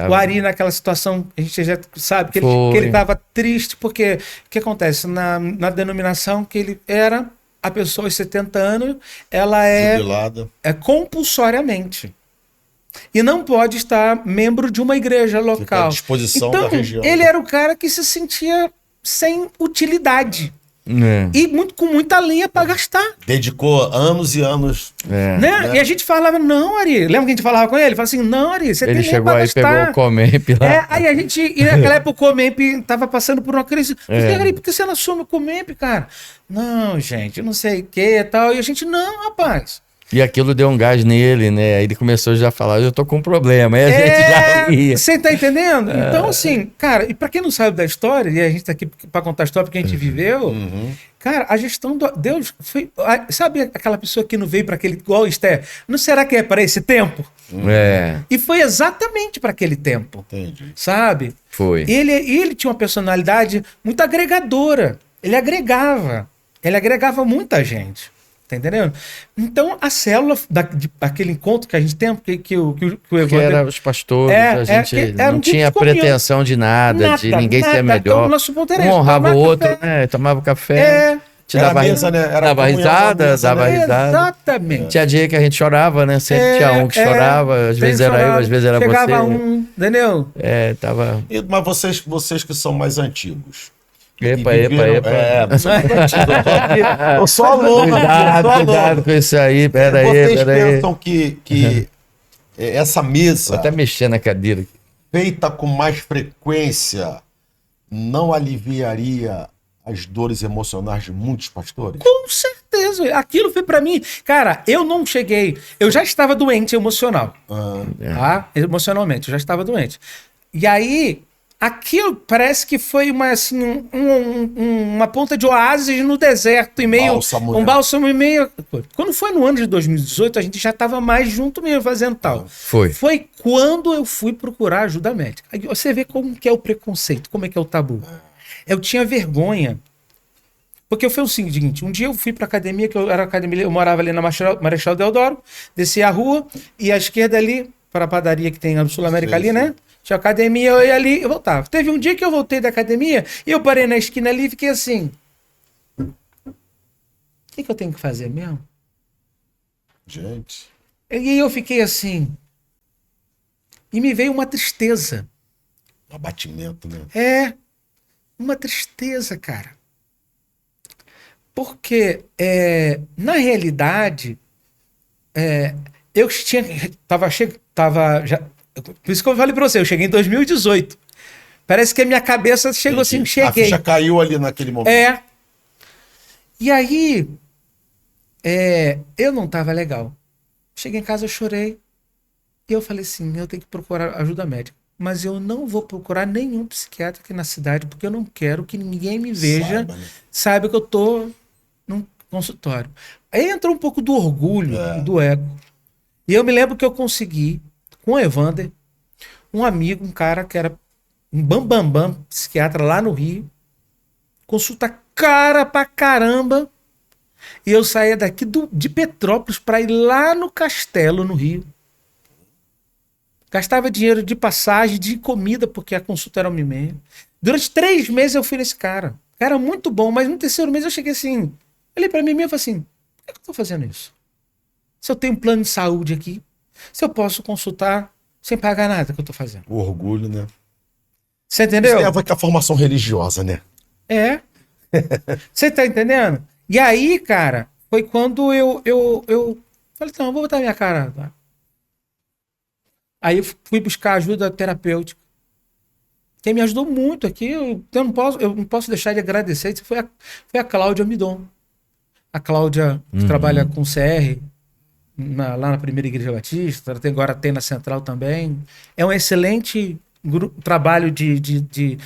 Speaker 3: O Ari naquela situação, a gente já sabe que ele estava triste, porque o que acontece? Na denominação que ele era, a pessoa aos 70 anos, ela
Speaker 1: jubilada.
Speaker 3: É compulsoriamente. E não pode estar membro de uma igreja local.
Speaker 1: Fica à disposição da região.
Speaker 3: Ele era o cara que se sentia sem utilidade. E com muita lenha para gastar.
Speaker 1: Dedicou anos e anos.
Speaker 3: Né? E a gente falava, não, Ari. Lembra que a gente falava com ele? Ele falava assim, não, Ari, você tem lenha
Speaker 2: chegou aí e pegou o Comemp lá.
Speaker 3: Aí a gente, e naquela época o Comemp tava passando por uma crise. Eu falei, Ari, por que você não assume o Comemp, cara? Não, gente, não sei o que e tal. E a gente, não, rapaz.
Speaker 2: E aquilo deu um gás nele, né? Aí ele começou já a falar, eu tô com um problema. Aí a gente já ria.
Speaker 3: Você tá entendendo? Então, assim, cara, e pra quem não sabe da história, e a gente tá aqui pra contar a história porque a gente viveu, cara, a gestão do Deus foi... Sabe aquela pessoa que não veio pra aquele... Igual o Esther, não será que é para esse tempo? E foi exatamente para aquele tempo.
Speaker 1: Entendi.
Speaker 3: Sabe?
Speaker 2: Foi.
Speaker 3: Ele tinha uma personalidade muito agregadora. Ele agregava muita gente. Tá entendendo? Então, a célula daquele encontro que a gente tem, que o
Speaker 2: Evandro... era os pastores, a gente não tinha pretensão de nada, de ninguém ser melhor. Um honrava o outro, né? Tomava café, te dava risada, dava risada.
Speaker 3: Exatamente.
Speaker 2: Tinha dia que a gente chorava, né? Sempre tinha um que chorava, às vezes era eu, às vezes era você.
Speaker 3: Chegava um, entendeu?
Speaker 2: Tava...
Speaker 1: Mas vocês que são mais antigos,
Speaker 2: Epa.
Speaker 1: Eu sou aluno.
Speaker 2: Cuidado com isso aí, pera aí.
Speaker 1: Vocês pensam que essa mesa...
Speaker 2: Vou até mexer na cadeira.
Speaker 1: Feita com mais frequência, não aliviaria as dores emocionais de muitos pastores?
Speaker 3: Com certeza. Aquilo foi pra mim... Cara, eu não cheguei... Eu já estava doente emocional. Tá? Emocionalmente, eu já estava doente. E aí... Aquilo parece que foi uma ponta de oásis no deserto, um bálsamo e meio. Quando foi no ano de 2018, a gente já estava mais junto mesmo, fazendo tal. Foi quando eu fui procurar ajuda médica. Aí você vê como que é o preconceito, como é que é o tabu. Eu tinha vergonha. Porque foi o seguinte, um dia eu fui para academia, eu morava ali na Marechal Deodoro, desci a rua, e à esquerda ali, para a padaria que tem na Sul-América ali, né? Tinha academia, eu ia ali, eu voltava. Teve um dia que eu voltei da academia e eu parei na esquina ali e fiquei assim. O que eu tenho que fazer mesmo?
Speaker 1: Gente.
Speaker 3: E eu fiquei assim. E me veio uma tristeza.
Speaker 1: Um abatimento, né?
Speaker 3: Uma tristeza, cara. Porque, na realidade, eu por isso que eu falei pra você, eu cheguei em 2018. Parece que a minha cabeça chegou assim, cheguei.
Speaker 1: A ficha caiu ali naquele momento.
Speaker 3: E aí, eu não tava legal. Cheguei em casa, eu chorei. E eu falei assim, eu tenho que procurar ajuda médica. mas eu não vou procurar nenhum psiquiatra aqui na cidade, porque eu não quero que ninguém me veja, saiba que eu tô num consultório. Aí entrou um pouco do orgulho e do ego. E eu me lembro que eu consegui, com o Evander, um amigo, um cara que era um bambambam, psiquiatra lá no Rio, consulta cara pra caramba, e eu saía daqui de Petrópolis para ir lá no Castelo, no Rio. Gastava dinheiro de passagem, de comida, porque a consulta era 1h30. Durante 3 meses eu fui nesse cara. Cara, muito bom, mas no 3º mês eu cheguei assim, olhei pra mim mesmo e falei assim, por que eu tô fazendo isso? Se eu tenho um plano de saúde aqui, se eu posso consultar sem pagar nada, que eu tô fazendo?
Speaker 1: O orgulho, né?
Speaker 3: Você entendeu?
Speaker 1: Isso tem a ver com a formação religiosa, né?
Speaker 3: É. Você tá entendendo? E aí, cara, foi quando eu falei, então, eu vou botar minha cara. Tá? Aí eu fui buscar ajuda terapêutica. Quem me ajudou muito aqui, eu não posso deixar de agradecer, foi a Cláudia Midon. A Cláudia que trabalha com CR, lá na Primeira Igreja Batista, agora tem na Central também. É um excelente trabalho de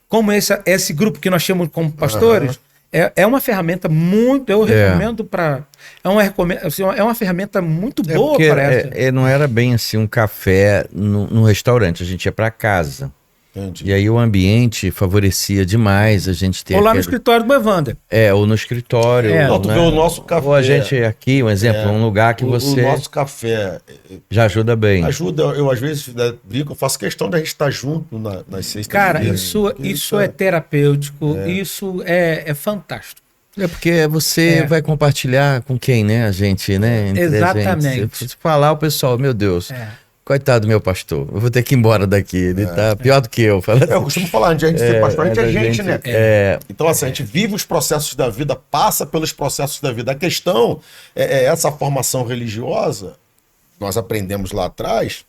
Speaker 3: como esse grupo que nós chamamos como pastores, é uma ferramenta muito, eu recomendo para... É uma ferramenta muito boa para essa.
Speaker 2: Não era bem assim um café no restaurante, a gente ia para casa.
Speaker 1: Entendi.
Speaker 2: E aí o ambiente favorecia demais a gente ter...
Speaker 3: Ou lá no escritório do Evander.
Speaker 2: Ou no escritório.
Speaker 1: Não, tu vê o nosso café.
Speaker 2: Ou a gente aqui, um exemplo, um lugar que você...
Speaker 1: O nosso café...
Speaker 2: Já ajuda bem.
Speaker 1: Ajuda, eu às vezes brinco, eu faço questão da gente estar junto nas sextas-feiras.
Speaker 3: Cara, isso é terapêutico, isso é fantástico.
Speaker 2: É porque você vai compartilhar com quem, né? A gente, né?
Speaker 3: Exatamente.
Speaker 2: Se falar, o pessoal, meu Deus... Coitado do meu pastor, eu vou ter que ir embora daqui, ele tá pior do que eu.
Speaker 1: Eu costumo falar, antes de ser pastor, a gente é gente, né? Então, assim, a gente vive os processos da vida, passa pelos processos da vida. A questão é essa formação religiosa, nós aprendemos lá atrás,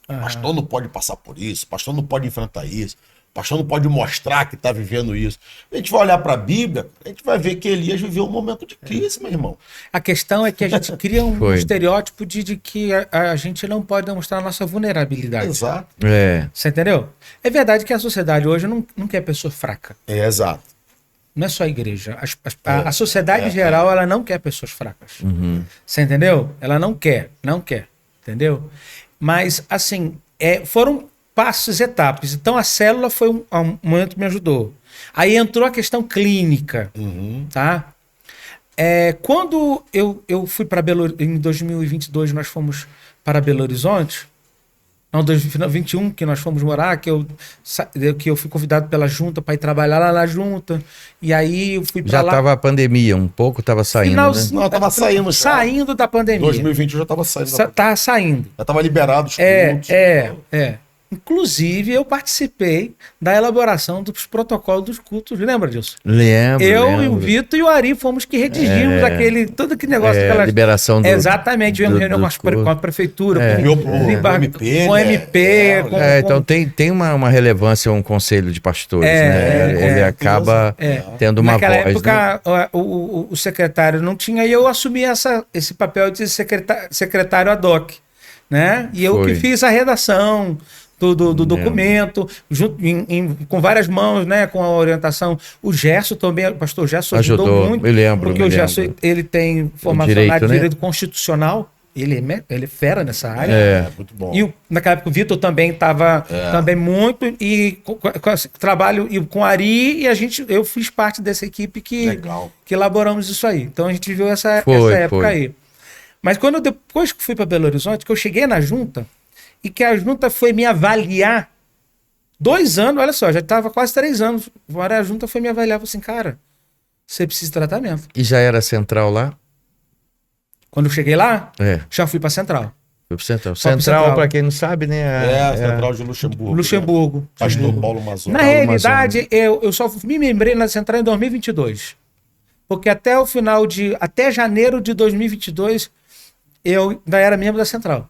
Speaker 1: pastor não pode passar por isso, pastor não pode enfrentar isso, pastor não pode mostrar que está vivendo isso. A gente vai olhar para a Bíblia, a gente vai ver que Elias viveu um momento de crise, meu irmão.
Speaker 3: A questão é que a gente cria um estereótipo de que a gente não pode demonstrar a nossa vulnerabilidade.
Speaker 1: Exato.
Speaker 3: Você entendeu? É verdade que a sociedade hoje não quer pessoa fraca.
Speaker 1: Exato.
Speaker 3: Não é só a igreja. A sociedade em geral, ela não quer pessoas fracas. Você entendeu? Ela não quer. Entendeu? Mas, assim, foram passos, etapas. Então a célula foi um momento que me ajudou. Aí entrou a questão clínica, tá? Quando eu fui para em 2022 nós fomos para Belo Horizonte, não, 2021 que nós fomos morar, que eu fui convidado pela junta para ir trabalhar lá na junta, e aí eu fui para lá.
Speaker 2: Já tava a pandemia, um pouco tava saindo, né?
Speaker 1: Não, tava saindo.
Speaker 3: Saindo da pandemia.
Speaker 1: 2020 eu já tava saindo.
Speaker 3: Tava saindo.
Speaker 1: Já tava liberado os cultos.
Speaker 3: Inclusive, eu participei da elaboração dos protocolos dos cultos. Lembra disso?
Speaker 2: Lembro.
Speaker 3: E o Vitor e o Ari fomos que redigimos todo aquele negócio.
Speaker 2: Liberação do...
Speaker 3: Exatamente, tivemos reunião com a prefeitura, com o MP.
Speaker 2: Então tem uma relevância, um conselho de pastores, né? Ele acaba tendo uma voz.
Speaker 3: Naquela época, né? o secretário não tinha, e eu assumi esse papel de secretário ad hoc. Né? E eu que fiz a redação do documento, junto, com várias mãos, né? Com a orientação. O Gerson também, o pastor Gerson ajudou muito.
Speaker 2: Me lembro.
Speaker 3: Porque o Gerson, ele tem formação na direito constitucional. Ele é fera nessa área.
Speaker 1: Muito bom.
Speaker 3: E naquela época o Vitor também estava também muito. E trabalho com a Ari, e eu fiz parte dessa equipe que elaboramos isso aí. Então a gente viu essa época aí. Mas depois que fui para Belo Horizonte, que eu cheguei na junta, e que a junta foi me avaliar 2 anos, olha só, já estava quase 3 anos. Agora a junta foi me avaliar e falou assim, cara, você precisa de tratamento.
Speaker 2: E já era central lá?
Speaker 3: Quando eu cheguei lá, já fui para Central.
Speaker 2: Foi para Central. Central, para quem não sabe, né?
Speaker 1: Central de Luxemburgo.
Speaker 3: Luxemburgo.
Speaker 1: Pastor Paulo Mazon.
Speaker 3: Na realidade, eu só me lembrei na Central em 2022. Porque até janeiro de 2022, eu ainda era membro da Central.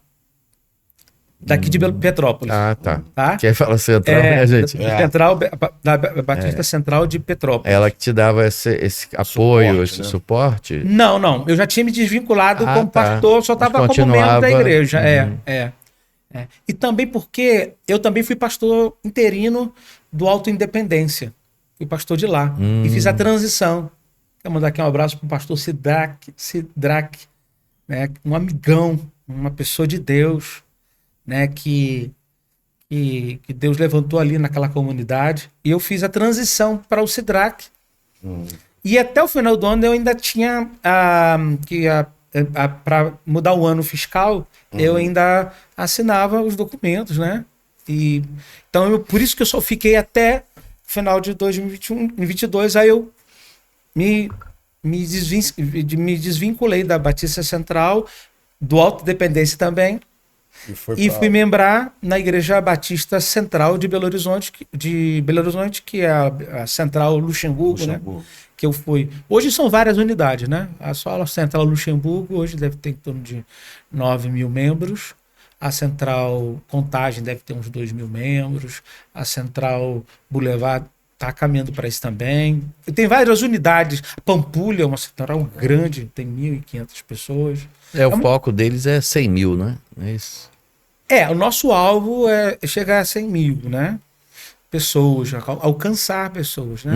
Speaker 3: Daqui de Petrópolis.
Speaker 2: Tá? Quem fala Central, né, gente?
Speaker 3: Central, da Batista Central de Petrópolis.
Speaker 2: Ela que te dava esse apoio, esse suporte?
Speaker 3: Não. Eu já tinha me desvinculado como pastor, só estava como membro da igreja. E também porque eu também fui pastor interino do Alto Independência. Fui pastor de lá. E fiz a transição. Quero mandar aqui um abraço para o pastor Sidraque, né? Um amigão, uma pessoa de Deus, né? Que Deus levantou ali naquela comunidade. E eu fiz a transição para o Sidraque. E até o final do ano eu ainda tinha para mudar o ano fiscal, eu ainda assinava os documentos, né? Então, por isso que eu só fiquei até final de 2022, aí eu me desvinculei da Batista Central, do Alto Dependência também, e fui membrar na Igreja Batista Central de Belo Horizonte, que é a Central Luxemburgo, né? Que eu fui. Hoje são várias unidades, né? A só a Central Luxemburgo hoje deve ter em torno de 9.000 membros. A Central Contagem deve ter uns 2.000 membros. A Central Boulevard está caminhando para isso também. E tem várias unidades. Pampulha é uma central grande, tem 1.500 pessoas.
Speaker 2: O foco deles é 100 mil, né? É isso.
Speaker 3: O nosso alvo é chegar a 100 mil, né? Pessoas, alcançar pessoas, né?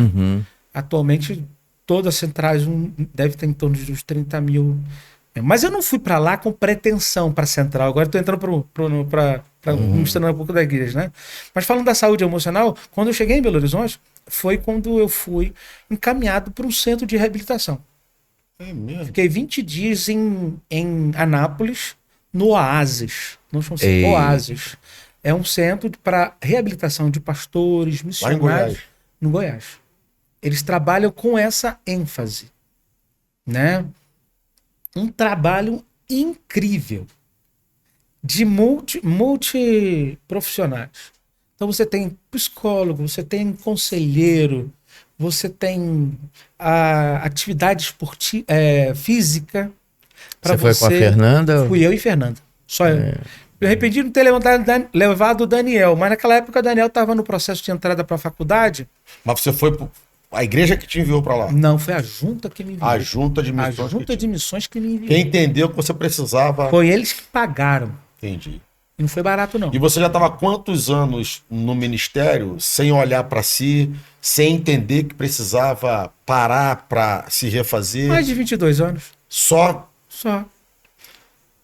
Speaker 3: Atualmente, todas as centrais devem ter em torno de uns 30 mil. Mas eu não fui para lá com pretensão para a central. Agora estou entrando para mostrando um pouco da igreja, né? Mas falando da saúde emocional, quando eu cheguei em Belo Horizonte, foi quando eu fui encaminhado para um centro de reabilitação.
Speaker 1: É mesmo?
Speaker 3: Fiquei 20 dias em Anápolis, no Oásis. Não chama assim, Oásis. É um centro para reabilitação de pastores, missionários. No Goiás. Eles trabalham com essa ênfase, né? Um trabalho incrível de multiprofissionais. Então você tem psicólogo, você tem conselheiro, você tem a atividade esportiva, física.
Speaker 2: Você foi com a Fernanda?
Speaker 3: Fui eu e Fernanda. Só eu. Eu arrependi de não ter levado o Daniel, mas naquela época o Daniel estava no processo de entrada para a faculdade.
Speaker 1: Mas você foi a igreja que te enviou para lá?
Speaker 3: Não, foi a junta que me enviou.
Speaker 1: A junta de missões.
Speaker 3: A junta de missões que me enviou.
Speaker 1: Quem entendeu que você precisava.
Speaker 3: Foi eles que pagaram.
Speaker 1: Entendi.
Speaker 3: E não foi barato, não.
Speaker 1: E você já estava há quantos anos no ministério sem olhar para si, sem entender que precisava parar para se refazer?
Speaker 3: Mais de 22 anos.
Speaker 1: Só?
Speaker 3: Só.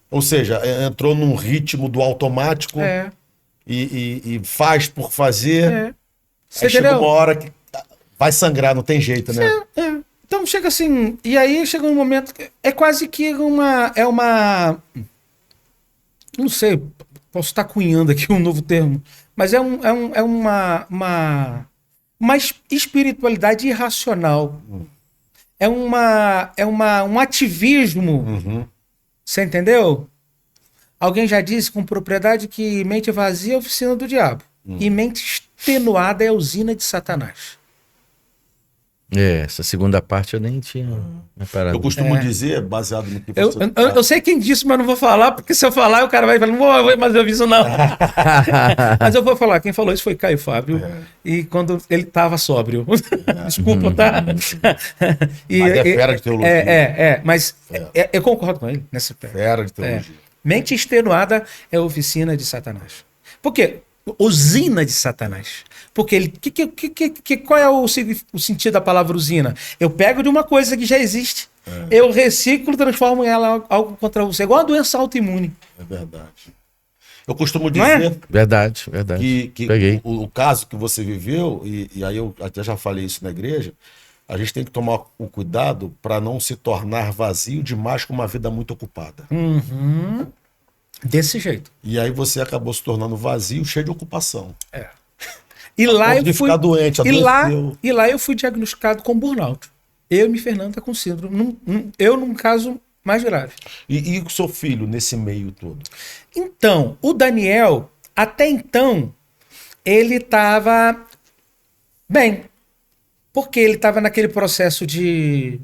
Speaker 1: Ou seja, entrou num ritmo do automático e faz por fazer. Aí chega uma hora que vai sangrar, não tem jeito, né?
Speaker 3: Então chega assim, e aí chega um momento, é quase que não sei, posso estar cunhando aqui um novo termo, mas é uma espiritualidade irracional. É um ativismo. Você entendeu? Alguém já disse com propriedade que mente vazia é a oficina do diabo. E mente extenuada é a usina de Satanás.
Speaker 2: Essa segunda parte eu nem tinha reparado.
Speaker 1: Eu costumo dizer, baseado no que
Speaker 3: você... Eu sei quem disse, mas não vou falar, porque se eu falar, o cara vai falar, não vou mais ouvir isso não. Mas eu vou falar, quem falou isso foi Caio Fábio, e quando ele estava sóbrio. Desculpa, tá?
Speaker 1: Mas é fera de teologia.
Speaker 3: Mas eu concordo com ele nessa pé.
Speaker 1: Fera de teologia.
Speaker 3: Mente extenuada é a oficina de Satanás. Por quê? Usina de Satanás. Porque qual é o sentido da palavra usina? Eu pego de uma coisa que já existe, eu reciclo, transformo ela em algo contra você. Igual a doença autoimune.
Speaker 1: É verdade. Eu costumo dizer
Speaker 2: verdade.
Speaker 1: que o caso que você viveu, e aí eu até já falei isso na igreja, a gente tem que tomar o cuidado para não se tornar vazio demais com uma vida muito ocupada.
Speaker 3: Desse jeito.
Speaker 1: E aí você acabou se tornando vazio, cheio de ocupação.
Speaker 3: E lá eu fui
Speaker 1: doente,
Speaker 3: e lá eu fui diagnosticado com burnout. Eu e minha Fernanda com síndrome. Eu num caso mais grave.
Speaker 1: E o seu filho nesse meio todo?
Speaker 3: Então, o Daniel, até então, ele estava bem. Porque ele estava naquele processo de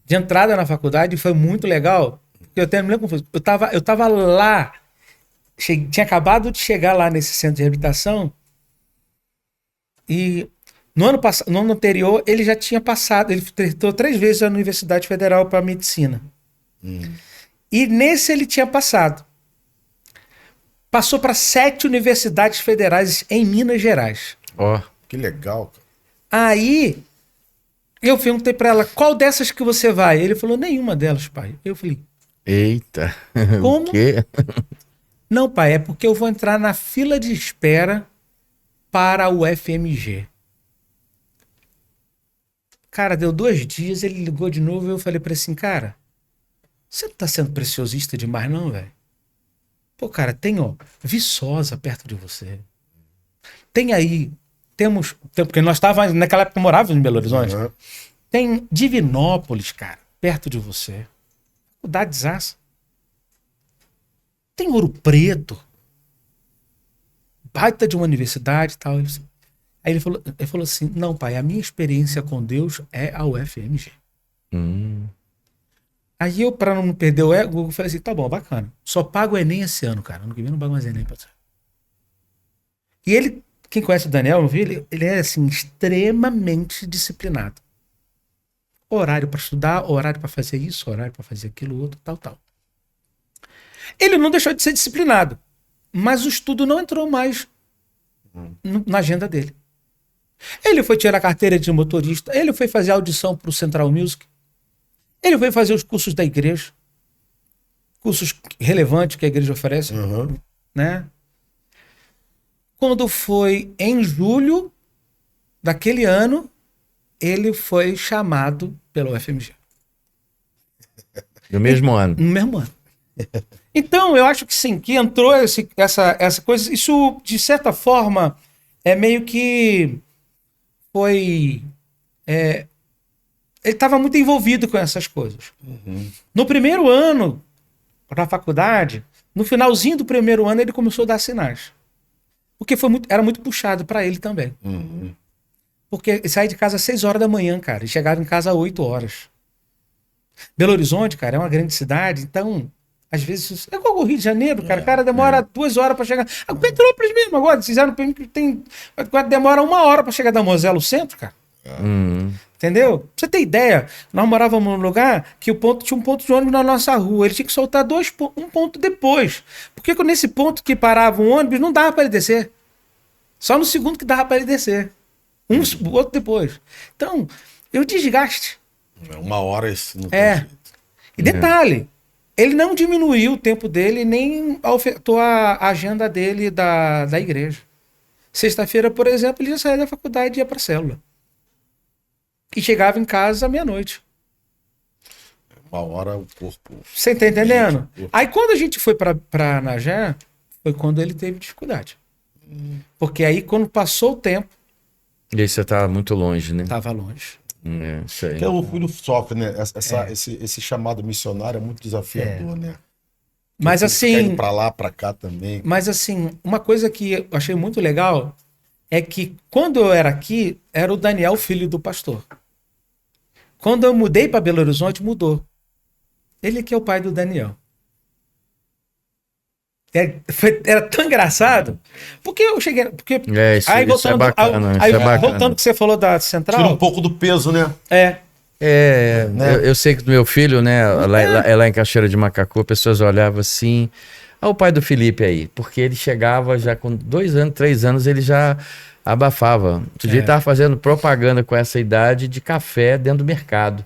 Speaker 3: entrada na faculdade, foi muito legal. Eu até me lembro confuso. Eu tava lá, tinha acabado de chegar lá nesse centro de reabilitação e no ano anterior ele já tinha passado, ele tentou 3 vezes na Universidade Federal para Medicina. E nesse ele tinha passado. Passou para 7 universidades federais em Minas Gerais.
Speaker 2: Ó.
Speaker 1: Que legal, cara.
Speaker 3: Aí eu perguntei para ela, qual dessas que você vai? Ele falou, nenhuma delas, pai. Eu falei,
Speaker 2: Eita.
Speaker 3: como?
Speaker 2: O quê?
Speaker 3: Não, pai, é porque eu vou entrar na fila de espera para o FMG. Cara, deu 2 dias, ele ligou de novo e eu falei pra ele assim, cara, você não tá sendo preciosista demais não, velho? Pô, cara, tem, ó, Viçosa perto de você. Tem aí, porque nós estávamos, naquela época morávamos em Belo Horizonte.
Speaker 1: Uhum.
Speaker 3: Tem Divinópolis, cara, perto de você. Faculdade de Zaça. Tem Ouro Preto. Baita de uma universidade e tal. Aí ele falou assim, não, pai, a minha experiência com Deus é a UFMG. Aí eu, pra não perder o ego, eu falei assim, tá bom, bacana. Só pago o Enem esse ano, cara. Ano que vem não pago mais Enem pra você. E ele, quem conhece o Daniel, não viu? Ele é, assim, extremamente disciplinado. Horário pra estudar, horário pra fazer isso, horário pra fazer aquilo, outro, tal. Ele não deixou de ser disciplinado, mas o estudo não entrou mais na agenda dele. Ele foi tirar a carteira de motorista, ele foi fazer audição pro Central Music, ele foi fazer os cursos da igreja, cursos relevantes que a igreja oferece, né? Quando foi em julho daquele ano, ele foi chamado pela UFMG.
Speaker 2: No mesmo ano.
Speaker 3: No mesmo ano. Então, eu acho que sim, que entrou essa coisa, isso, de certa forma, é meio que foi... ele estava muito envolvido com essas coisas. No primeiro ano da faculdade, no finalzinho do primeiro ano, ele começou a dar sinais. Porque era muito puxado para ele também. Porque ele saía de casa às 6 horas da manhã, cara, e chegava em casa às 8 horas. Belo Horizonte, cara, é uma grande cidade, então... Às vezes, é igual o Rio de Janeiro, cara. O cara demora 2 horas pra chegar. A Petrópolis mesmo, agora, fizeram tem. Demora 1 hora pra chegar da Mosela ao centro, cara. Entendeu? Pra você ter ideia, nós morávamos num lugar que tinha um ponto de ônibus na nossa rua. Ele tinha que soltar um ponto depois. Porque nesse ponto que parava um ônibus, não dava pra ele descer. Só no segundo que dava pra ele descer. O outro depois. Então, o desgaste.
Speaker 1: 1 hora isso não tem jeito.
Speaker 3: E detalhe. Ele não diminuiu o tempo dele, nem afetou a agenda dele da igreja. Sexta-feira, por exemplo, ele já saía da faculdade e ia para a célula. E chegava em casa à meia-noite.
Speaker 1: 1 hora o corpo...
Speaker 3: Você tá entendendo? Aí quando a gente foi para Najá, foi quando ele teve dificuldade. Porque aí quando passou o tempo...
Speaker 2: E aí você tá muito longe, né?
Speaker 3: Tava longe.
Speaker 1: Isso aí. Porque o filho sofre, né? Esse chamado missionário é muito desafiador, né?
Speaker 3: Mas assim...
Speaker 1: Pra lá, pra cá também.
Speaker 3: Mas assim, uma coisa que eu achei muito legal é que quando eu era aqui, era o Daniel, filho do pastor. Quando eu mudei para Belo Horizonte, mudou. Ele que é o pai do Daniel. Era tão engraçado, porque eu cheguei...
Speaker 2: Isso é bacana.
Speaker 3: Voltando que você falou da Central...
Speaker 1: Tira um pouco do peso, né?
Speaker 2: Eu sei que do meu filho, né, lá em Cachoeira de Macacu, pessoas olhavam assim, o pai do Felipe aí, porque ele chegava já com 2 anos, 3 anos, ele já abafava. Outro dia ele estava fazendo propaganda com essa idade de café dentro do mercado.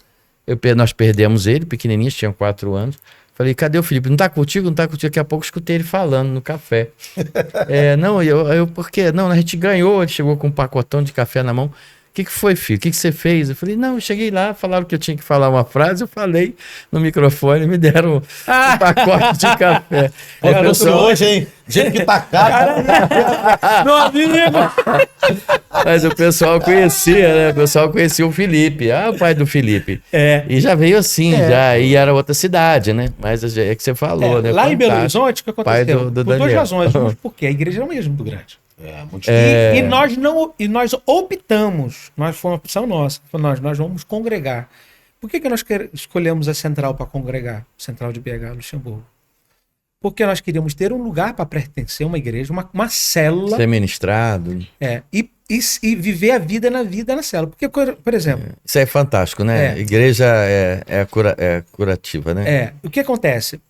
Speaker 2: Nós perdemos ele, pequenininho, tinha 4 anos. Falei, cadê o Felipe? Não tá contigo? Não tá contigo. Daqui a pouco escutei ele falando no café. Por quê? Não, a gente ganhou, ele chegou com um pacotão de café na mão. O que foi, filho? O que você fez? Eu falei, não, eu cheguei lá, falaram que eu tinha que falar uma frase, eu falei no microfone, me deram um pacote de café.
Speaker 1: Hoje, hein? Gente que tá caro.
Speaker 3: Meu amigo!
Speaker 2: Mas o pessoal conhecia, né? O pessoal conhecia o Felipe. O pai do Felipe. E já veio assim, e era outra cidade, né? Mas é que você falou, né?
Speaker 3: Lá em Belo Horizonte, o que aconteceu?
Speaker 2: Por
Speaker 3: 2 razões. Porque a igreja é mesmo muito grande. E nós optamos, foi uma opção nossa, nós vamos congregar. Por que nós escolhemos a Central para congregar? Central de BH, Luxemburgo. Porque nós queríamos ter um lugar para pertencer a uma igreja, uma célula.
Speaker 2: Ser ministrado.
Speaker 3: E viver a vida na célula. Porque, por exemplo...
Speaker 2: Isso é fantástico, né? Igreja é curativa, né?
Speaker 3: O que acontece?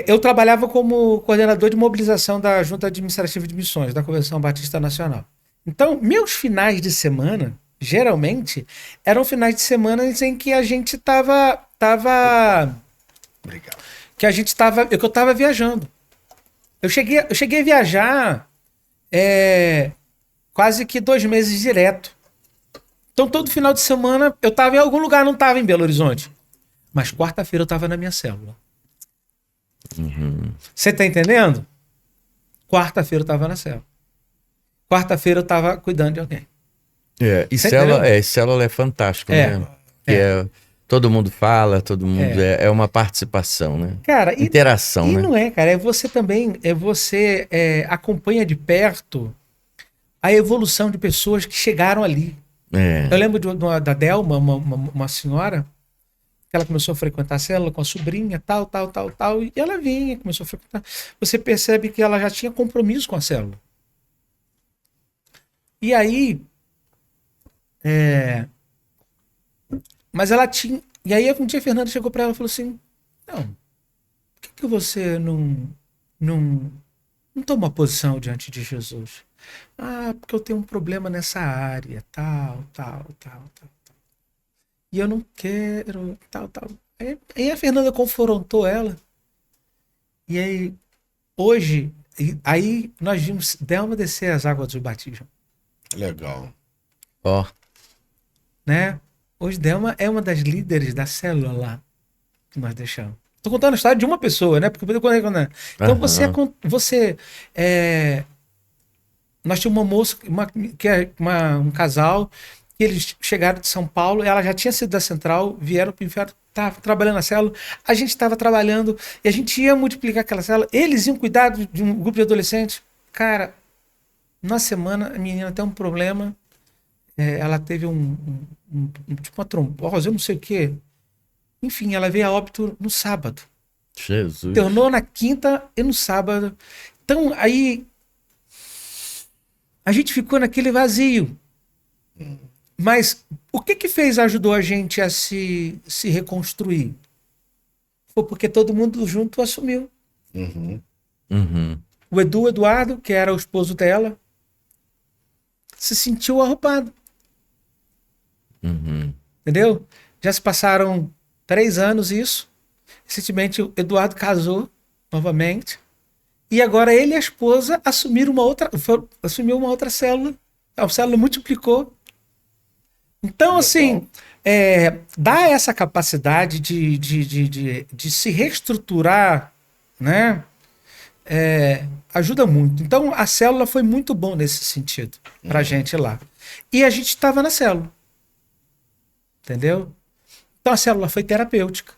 Speaker 3: eu trabalhava como coordenador de mobilização da Junta Administrativa de Missões, da Convenção Batista Nacional. Então, meus finais de semana, geralmente, eram finais de semana em que a gente
Speaker 1: Obrigado.
Speaker 3: que eu estava viajando. Eu cheguei a viajar quase que 2 meses direto. Então, todo final de semana eu estava em algum lugar, não estava em Belo Horizonte. Mas quarta-feira eu estava na minha célula. Você tá entendendo? Quarta-feira eu estava na célula. Quarta-feira eu estava cuidando de alguém.
Speaker 2: E
Speaker 3: Você
Speaker 2: célula é fantástico, né? Todo mundo fala, todo mundo... É uma participação, né?
Speaker 3: Cara,
Speaker 2: interação, né?
Speaker 3: Não é, cara. Você acompanha de perto a evolução de pessoas que chegaram ali. Eu lembro da Delma, uma senhora, que ela começou a frequentar a célula com a sobrinha, tal, e ela vinha, começou a frequentar. Você percebe que ela já tinha compromisso com a célula. E aí, mas ela tinha... E aí um dia a Fernanda chegou para ela e falou assim, não, por que você não toma uma posição diante de Jesus? Ah, porque eu tenho um problema nessa área, tal. E eu não quero, tal. Aí a Fernanda confrontou ela. E aí, hoje, aí nós vimos Delma descer as águas do batismo.
Speaker 1: Legal.
Speaker 2: Ó.
Speaker 3: Né? Hoje Delma é uma das líderes da célula lá que nós deixamos. Tô contando a história de uma pessoa, né? Porque então nós tínhamos uma moça, um casal, que eles chegaram de São Paulo, ela já tinha sido da Central, vieram para o inferno, estavam trabalhando na célula, a gente estava trabalhando e a gente ia multiplicar aquela célula, eles iam cuidar de um grupo de adolescentes. Cara, na semana a menina tem um problema, ela teve tipo uma trombose, eu não sei o quê. Enfim, ela veio a óbito no sábado.
Speaker 2: Jesus.
Speaker 3: Internou na quinta e no sábado. Então, aí a gente ficou naquele vazio. Mas o que ajudou a gente a se reconstruir? Foi porque todo mundo junto assumiu. O Eduardo, que era o esposo dela, se sentiu arroupado. Entendeu? Já se passaram 3 anos isso. Recentemente o Eduardo casou novamente. E agora ele e a esposa assumiu uma outra célula. A célula multiplicou. Então, assim, dá essa capacidade de se reestruturar, né? Ajuda muito. Então, a célula foi muito bom nesse sentido pra gente lá. E a gente estava na célula. Entendeu? Então, a célula foi terapêutica.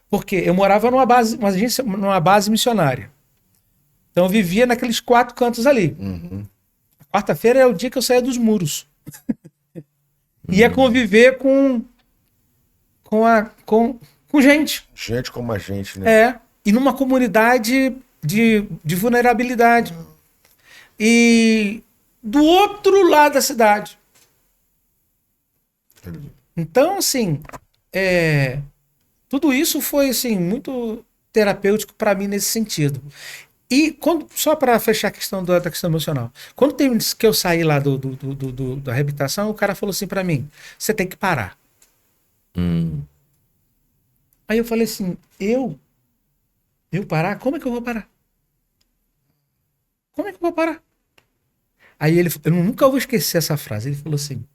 Speaker 3: Porque eu morava numa base missionária. Então, eu vivia naqueles 4 cantos ali. A quarta-feira é o dia que eu saía dos muros. Ia conviver com gente.
Speaker 1: Gente como a gente, né?
Speaker 3: E numa comunidade de vulnerabilidade. E do outro lado da cidade. Então, assim, tudo isso foi assim, muito terapêutico para mim nesse sentido. Só para fechar a questão da questão emocional, quando que eu saí lá da reabilitação, o cara falou assim para mim, você tem que parar. Aí eu falei assim, eu parar? Como é que eu vou parar? Como é que eu vou parar? Aí eu nunca vou esquecer essa frase, ele falou assim,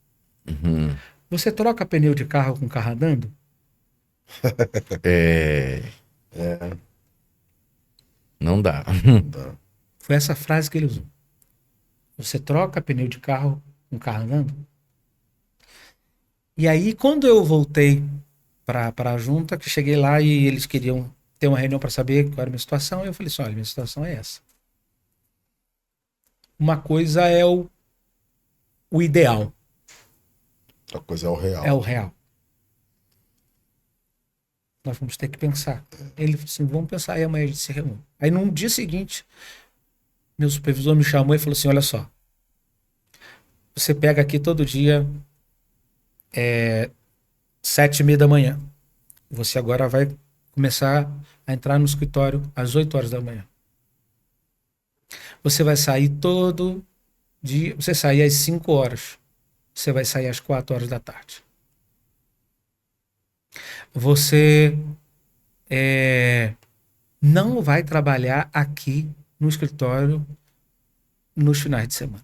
Speaker 3: você troca pneu de carro com carro andando?
Speaker 2: Não dá.
Speaker 3: Foi essa frase que ele usou. Você troca pneu de carro com carro andando? E aí, quando eu voltei para a junta, que cheguei lá e eles queriam ter uma reunião para saber qual era a minha situação, eu falei assim, olha, minha situação é essa. Uma coisa é o ideal.
Speaker 1: Outra coisa é o real.
Speaker 3: É o real. Nós vamos ter que pensar. Ele falou assim, vamos pensar, aí amanhã a gente se reúne. Aí no dia seguinte, meu supervisor me chamou e falou assim, olha só, você pega aqui todo dia 7:30 da manhã. Você agora vai começar a entrar no escritório às 8 horas da manhã. Você vai sair todo dia, você sai às 5 horas, você vai sair às 4 horas da tarde. Você não vai trabalhar aqui no escritório nos finais de semana.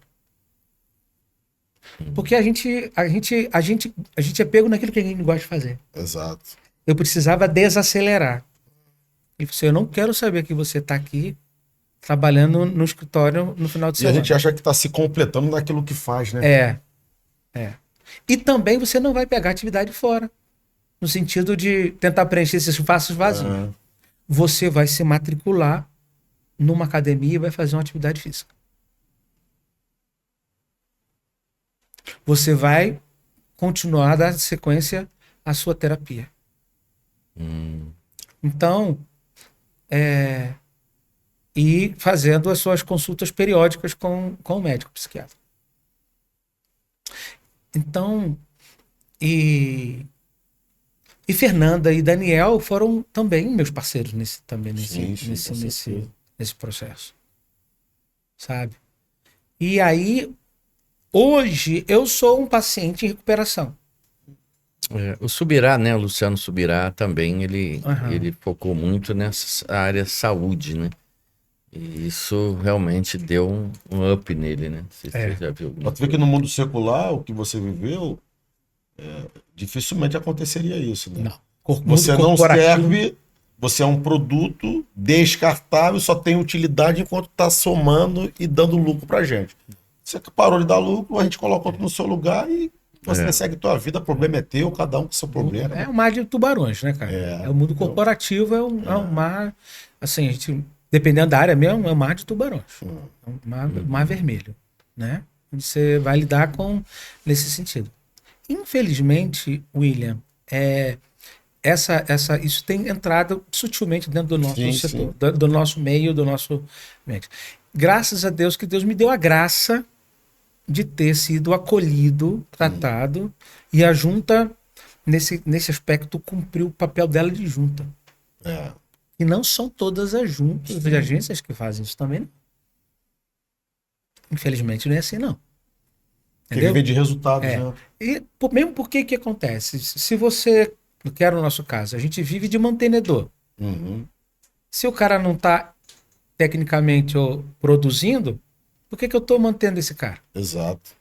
Speaker 3: Porque a gente é pego naquilo que a gente gosta de fazer.
Speaker 1: Exato.
Speaker 3: Eu precisava desacelerar. E eu não quero saber que você está aqui trabalhando no escritório no final de semana.
Speaker 1: E a gente acha que está se completando naquilo que faz, né?
Speaker 3: E também você não vai pegar atividade fora. No sentido de tentar preencher esses espaços vazios. Você vai se matricular numa academia e vai fazer uma atividade física. Você vai continuar a dar sequência à sua terapia. Então, e fazendo as suas consultas periódicas com o médico psiquiatra. Então, e Fernanda e Daniel foram também meus parceiros nesse processo. Sabe? E aí, hoje, eu sou um paciente em recuperação.
Speaker 2: O Subirá, né? O Luciano Subirá também, ele focou muito nessa área saúde, né? E isso realmente deu um up nele, né? Não sei se você já viu.
Speaker 1: Você vê que no mundo secular, o que você viveu, dificilmente aconteceria isso, né?
Speaker 3: Não.
Speaker 1: Você não serve, você é um produto descartável, só tem utilidade enquanto está somando e dando lucro pra gente. Você parou de dar lucro, a gente coloca outro no seu lugar e você segue a tua vida, o problema é teu, cada um com seu problema.
Speaker 3: É um mar de tubarões, né, cara? O mundo corporativo é um mar, assim, a gente, dependendo da área mesmo, é um mar de tubarões. É um mar vermelho, né? Onde você vai lidar nesse sentido. Infelizmente, William, isso tem entrado sutilmente dentro do nosso setor, do nosso meio, do nosso meio. Graças a Deus que Deus me deu a graça de ter sido acolhido, tratado, e a junta, nesse aspecto, cumpriu o papel dela de junta. E não são todas as juntas de agências que fazem isso também, não. Infelizmente não é assim, não.
Speaker 1: Tem que ver de resultados, né?
Speaker 3: E mesmo porque que acontece? Se você, que era o nosso caso, a gente vive de mantenedor. Se o cara não está tecnicamente produzindo, por que eu estou mantendo esse cara?
Speaker 1: Exato.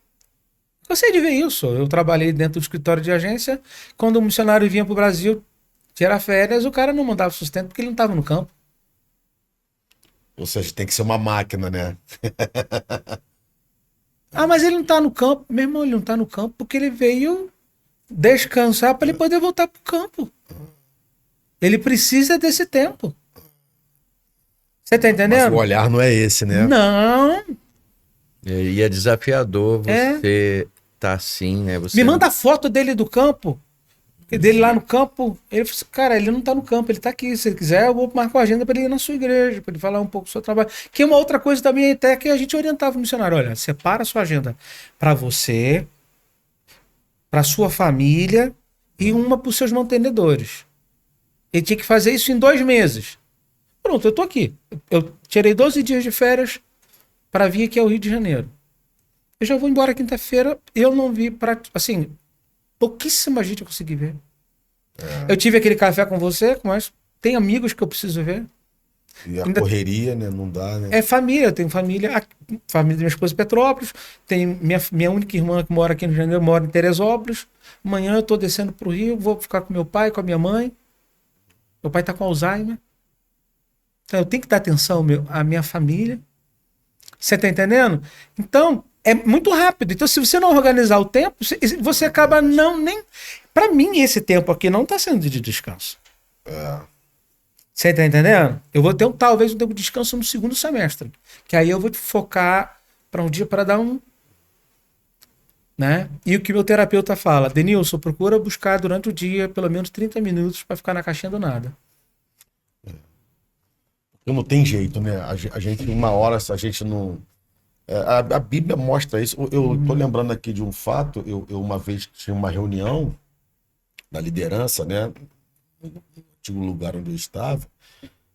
Speaker 3: Eu sei de ver isso. Eu trabalhei dentro do escritório de agência. Quando o missionário vinha para o Brasil tirar férias, o cara não mandava sustento porque ele não estava no campo.
Speaker 1: Ou seja, tem que ser uma máquina, né?
Speaker 3: Mas ele não está no campo. Meu irmão, ele não está no campo porque ele veio descansar para ele poder voltar para o campo. Ele precisa desse tempo. Você tá entendendo?
Speaker 1: Mas o olhar não é esse, né?
Speaker 3: Não.
Speaker 2: E é desafiador você tá assim, né?
Speaker 3: Me manda a foto dele do campo. Dele lá no campo. Ele falou assim, cara, ele não tá no campo, ele tá aqui. Se ele quiser, eu vou marcar a agenda para ele ir na sua igreja, para ele falar um pouco do seu trabalho. Que é uma outra coisa também, até que a gente orientava o missionário. Olha, separa a sua agenda para você, para sua família e uma para os seus mantenedores. Ele tinha que fazer isso em 2 meses. Pronto, eu tô aqui. Eu tirei 12 dias de férias para vir aqui ao Rio de Janeiro. Eu já vou embora quinta-feira. Eu não vi assim, pouquíssima gente eu consegui ver. Eu tive aquele café com você, mas tem amigos que eu preciso ver.
Speaker 1: E a correria, né? Não dá, né?
Speaker 3: É família, eu tenho família da minha esposa em Petrópolis, tem minha única irmã que mora aqui no Rio de Janeiro, mora em Teresópolis. Amanhã eu tô descendo pro Rio, vou ficar com meu pai, com a minha mãe. Meu pai tá com Alzheimer. Então eu tenho que dar atenção à minha família. Você tá entendendo? Então, é muito rápido. Então, se você não organizar o tempo, você acaba nem... Para mim, esse tempo aqui não tá sendo de descanso. Você tá entendendo? Eu vou ter talvez um tempo de descanso no segundo semestre. Que aí eu vou te focar para um dia para dar né? E o que meu terapeuta fala, Denilson, procura buscar durante o dia pelo menos 30 minutos para ficar na caixinha do nada.
Speaker 1: Não tem jeito, né? A gente, uma hora, a gente não... A Bíblia mostra isso. Eu tô lembrando aqui de um fato. Eu uma vez tinha uma reunião da liderança, né? antigo lugar onde eu estava.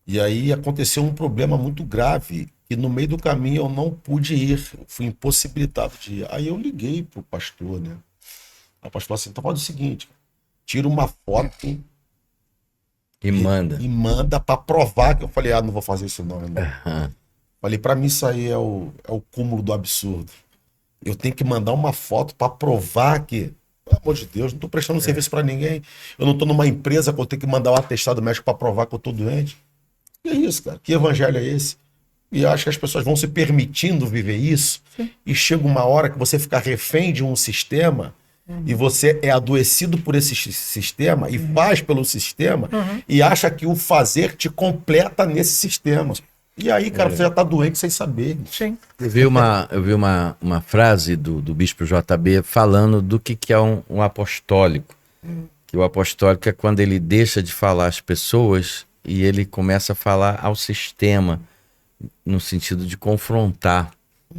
Speaker 1: E aí aconteceu um problema muito grave, e no meio do caminho eu não pude ir, eu fui impossibilitado de ir. Aí eu liguei pro pastor, né? Aí o pastor falou assim, então faz o seguinte, tira uma foto
Speaker 2: E manda.
Speaker 1: e manda para provar que eu falei, não vou fazer isso não, irmão.
Speaker 2: Aham.
Speaker 1: Falei, para mim isso aí é o cúmulo do absurdo. Eu tenho que mandar uma foto para provar que, pelo amor de Deus, não estou prestando serviço para ninguém. Eu não estou numa empresa que eu tenho que mandar um atestado médico para provar que eu estou doente. Que é isso, cara? Que evangelho é esse? E eu acho que as pessoas vão se permitindo viver isso. Sim. E chega uma hora que você fica refém de um sistema e você é adoecido por esse sistema e faz pelo sistema e acha que o fazer te completa nesse sistema. E aí, cara, você já tá doente sem saber.
Speaker 3: Sim.
Speaker 2: Eu vi uma frase do Bispo JB falando do que é um apostólico. Que o apostólico é quando ele deixa de falar às pessoas e ele começa a falar ao sistema, no sentido de confrontar.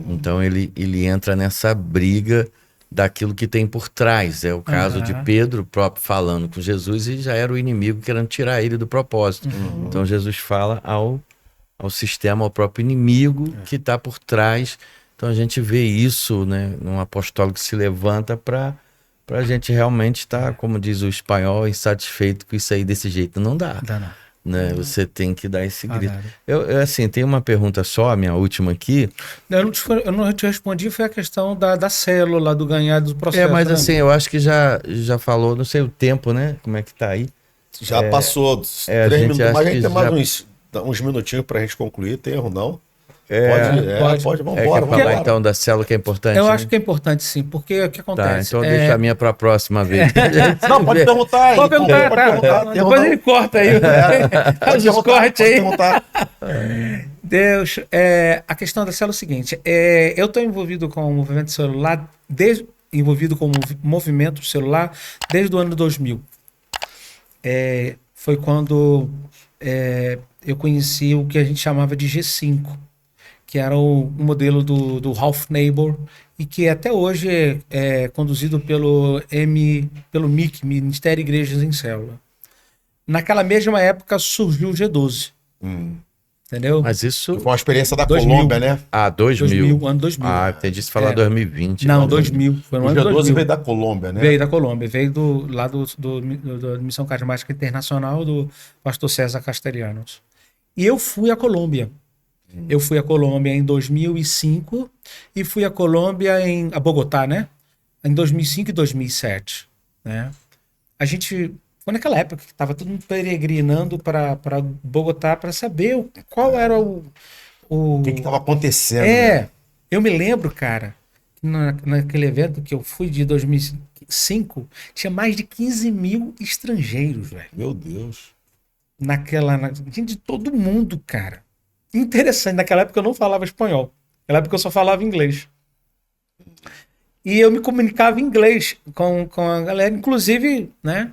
Speaker 2: Então ele entra nessa briga daquilo que tem por trás. É o caso de Pedro próprio falando com Jesus e já era o inimigo querendo tirar ele do propósito. Então Jesus fala ao sistema, ao próprio inimigo que está por trás. Então a gente vê isso, né, num apostólico que se levanta para a gente realmente estar, como diz o espanhol, insatisfeito com isso aí desse jeito. Não dá. Não. Né? Você tem que dar esse grito. Eu assim, tem uma pergunta só, a minha última aqui.
Speaker 3: Eu não te respondi, foi a questão da célula, do ganhar do processo.
Speaker 2: Mas
Speaker 3: né?
Speaker 2: assim, eu acho que já falou, não sei o tempo, né? Como é que tá aí?
Speaker 1: Já passou 3 minutos, mas a gente tem mais uns minutinhos pra gente concluir, tem erro não? Pode, vamos embora.
Speaker 2: Falar então da célula que é importante.
Speaker 3: Eu acho que é importante sim, porque o que acontece?
Speaker 2: Tá, então deixa a minha para a próxima vez.
Speaker 1: Não, pode perguntar.
Speaker 3: Pode perguntar. Depois ele corta aí. Faz os cortes aí. Deus, a questão da célula é o seguinte, eu estou envolvido com o movimento celular, envolvido com o movimento celular desde o ano 2000. Foi quando eu conheci o que a gente chamava de G5, que era o modelo do Ralph Neighbor, e que até hoje é conduzido pelo MIC, Ministério e Igrejas em Célula. Naquela mesma época surgiu o G12. Entendeu?
Speaker 2: Mas isso...
Speaker 1: Foi uma experiência da Colômbia, né?
Speaker 2: 2000.
Speaker 3: Ano 2000.
Speaker 2: Entendi se falar 2020.
Speaker 3: Não, 2000. Foi no
Speaker 1: ano
Speaker 3: ano 2000.
Speaker 1: Veio da Colômbia, né?
Speaker 3: Veio da Colômbia. Veio lá da Missão Carismática Internacional do pastor César Castellanos. E eu fui à Colômbia. Eu fui à Colômbia em 2005 e fui à Colômbia a Bogotá, né? Em 2005 e 2007, né? A gente... Foi naquela época que estava todo mundo peregrinando para Bogotá para saber qual era o
Speaker 1: que estava acontecendo.
Speaker 3: Né? Eu me lembro, cara, naquele evento que eu fui de 2005, tinha mais de 15 mil estrangeiros, velho.
Speaker 1: Meu Deus.
Speaker 3: Gente de todo mundo, cara. Interessante, naquela época eu não falava espanhol. Naquela época eu só falava inglês. E eu me comunicava em inglês com a galera, inclusive, né?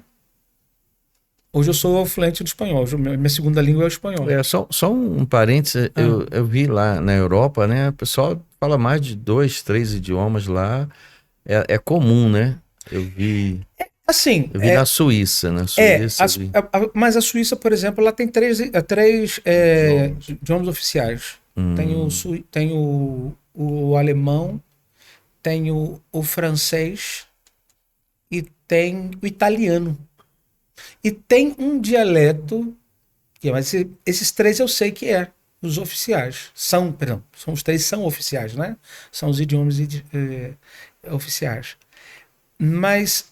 Speaker 3: Hoje eu sou fluente do espanhol, minha segunda língua é o espanhol.
Speaker 2: Só um parênteses, eu vi lá na Europa, né? O pessoal fala mais de 2, 3 idiomas lá. É comum, né? Eu vi na Suíça, né?
Speaker 3: Mas a Suíça, por exemplo, ela tem três idiomas oficiais. Tem o alemão, tem o francês e tem o italiano. E tem um dialeto, mas esses 3 eu sei que os oficiais. Os 3 são oficiais, né? São os idiomas oficiais. Mas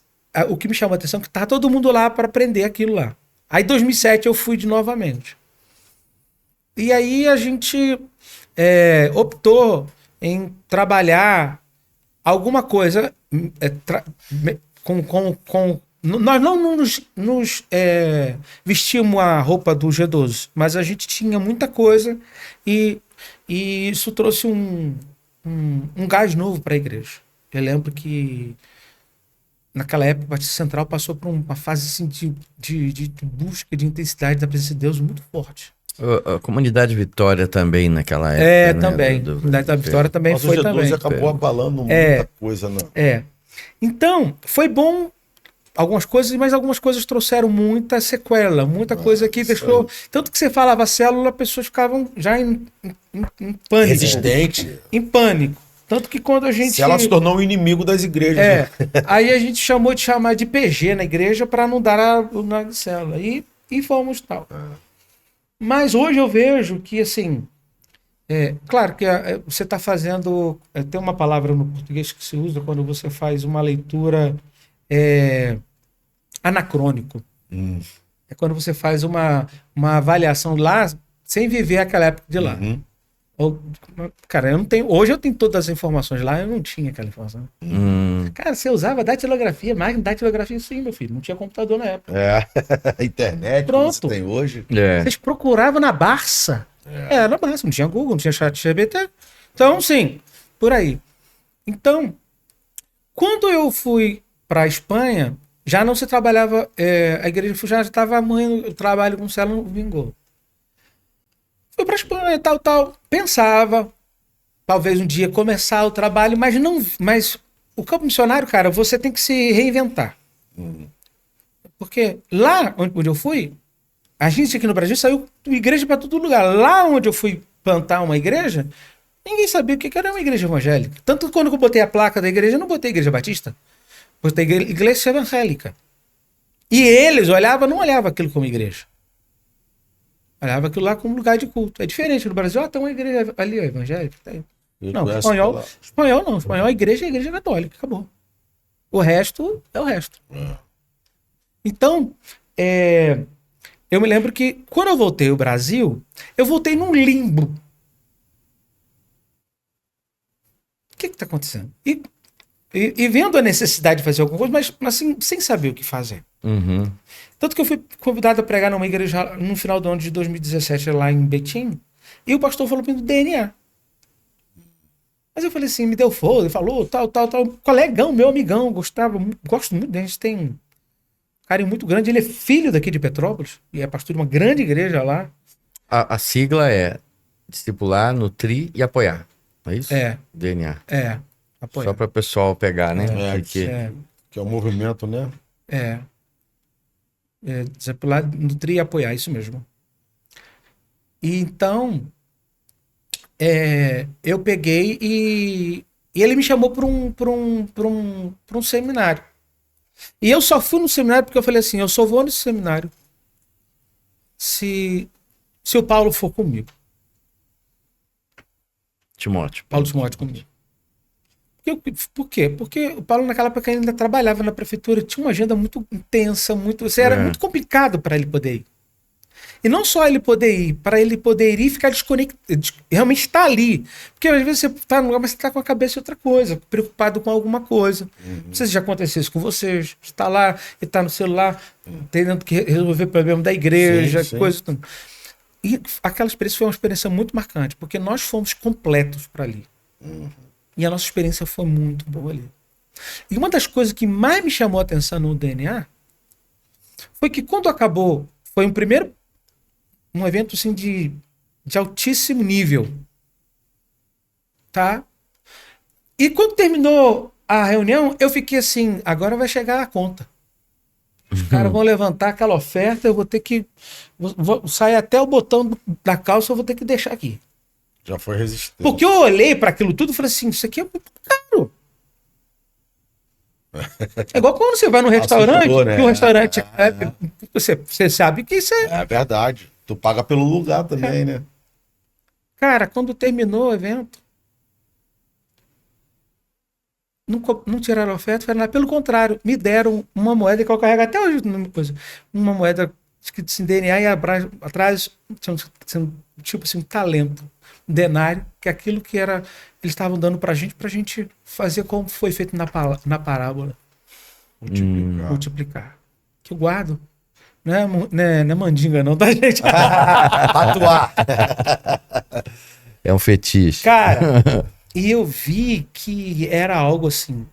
Speaker 3: o que me chamou a atenção é que tá todo mundo lá para aprender aquilo lá. Aí em 2007 eu fui novamente. E aí a gente optou em trabalhar alguma coisa nós não nos vestimos a roupa do G12, mas a gente tinha muita coisa e isso trouxe um gás novo para a igreja. Eu lembro que naquela época o Batista Central passou por uma fase assim, de busca de intensidade da presença de Deus muito forte.
Speaker 2: A Comunidade Vitória também naquela época.
Speaker 3: Também. A Comunidade da Vitória também mas foi.
Speaker 1: O G12
Speaker 3: também.
Speaker 1: Acabou abalando muita coisa, né?
Speaker 3: Então, foi bom algumas coisas, mas algumas coisas trouxeram muita sequela, muita coisa que deixou... Tanto que você falava célula, as pessoas ficavam já em pânico.
Speaker 1: Resistente.
Speaker 3: Em pânico. Tanto que quando a gente...
Speaker 1: Se ela se tornou um inimigo das igrejas.
Speaker 3: É, aí a gente chamou de chamar de PG na igreja para não dar o nome de célula. E fomos tal. Mas hoje eu vejo que, assim... claro que você está fazendo... tem uma palavra no português que se usa quando você faz uma leitura anacrônico. É quando você faz uma avaliação lá sem viver aquela época de lá. Cara, eu não tenho... Hoje eu tenho todas as informações lá, eu não tinha aquela informação. Cara, você usava datilografia, máquina de datilografia, sim, meu filho. Não tinha computador na época.
Speaker 1: Internet,
Speaker 3: pronto.
Speaker 1: que você tem hoje.
Speaker 3: Vocês procuravam na Barça. Na Barça, não tinha Google, não tinha chat GPT. Então, sim, por aí. Então, quando eu fui para a Espanha, já não se trabalhava, a igreja já estava amanhã, o trabalho com célula não vingou. Fui para a Espanha, tal. Pensava, talvez um dia começar o trabalho, mas o campo missionário, cara, você tem que se reinventar. Porque lá onde eu fui, a gente aqui no Brasil saiu igreja para todo lugar. Lá onde eu fui plantar uma igreja, ninguém sabia o que era uma igreja evangélica. Tanto quando eu botei a placa da igreja, eu não botei igreja batista. Botei igreja evangélica. E eles não olhavam aquilo como igreja. Olhava aquilo lá como lugar de culto. É diferente no Brasil. Tem uma igreja ali, evangélica. Não, espanhol não. Espanhol é a igreja católica. Acabou. O resto é o resto. Então, eu me lembro que quando eu voltei ao Brasil, eu voltei num limbo. O que está acontecendo? E vendo a necessidade de fazer alguma coisa, mas assim, sem saber o que fazer. Tanto que eu fui convidado a pregar numa igreja no final do ano de 2017 lá em Betim, e o pastor falou para mim do DNA. Mas eu falei assim, me deu fogo, ele falou tal, colegão, meu amigão, gosto muito dele, a gente tem um carinho muito grande, ele é filho daqui de Petrópolis, e é pastor de uma grande igreja lá.
Speaker 2: A sigla é discipular, nutrir e apoiar, não é isso? DNA.
Speaker 3: Apoiar.
Speaker 2: Só para o pessoal pegar, né?
Speaker 1: Que é o movimento, né?
Speaker 3: Discipular, nutrir e apoiar, isso mesmo. E então, eu peguei e ele me chamou para um seminário. E eu só fui no seminário porque eu falei assim, eu só vou nesse seminário se o Paulo for comigo. Paulo Timóteo comigo. Por quê? Porque o Paulo naquela época ainda trabalhava na prefeitura, tinha uma agenda muito intensa, era muito complicado para ele poder ir. E não só ele poder ir, para ele poder ir e ficar desconectado, realmente estar ali. Porque às vezes você está no lugar, mas você está com a cabeça em outra coisa, preocupado com alguma coisa. Não sei se já aconteceu isso com vocês. Você está lá e está no celular, tendo que resolver problema da igreja, coisa. E aquela experiência foi uma experiência muito marcante, porque nós fomos completos para ali. E a nossa experiência foi muito boa ali. E uma das coisas que mais me chamou a atenção no DNA foi que quando acabou, foi um evento assim de altíssimo nível. Tá? E quando terminou a reunião, eu fiquei assim, agora vai chegar a conta. Os caras vão levantar aquela oferta, eu vou ter que... Vou sair até o botão da calça, eu vou ter que deixar aqui.
Speaker 1: Já foi resistente.
Speaker 3: Porque eu olhei para aquilo tudo e falei assim, isso aqui é muito caro. É igual quando você vai no restaurante, né? E o restaurante você sabe que isso
Speaker 1: é verdade. Tu paga pelo lugar também, né?
Speaker 3: Cara, quando terminou o evento, não tiraram a oferta, pelo contrário, me deram uma moeda que eu carrego até hoje, uma moeda escrito assim, DNA, e atrás tipo assim, um talento, um denário, que é aquilo que eles estavam dando pra gente fazer como foi feito na parábola. Multiplicar. Que eu guardo. Não é mandinga não, tá, gente?
Speaker 1: Atuar.
Speaker 2: É um fetiche.
Speaker 3: Cara, e eu vi que era algo assim.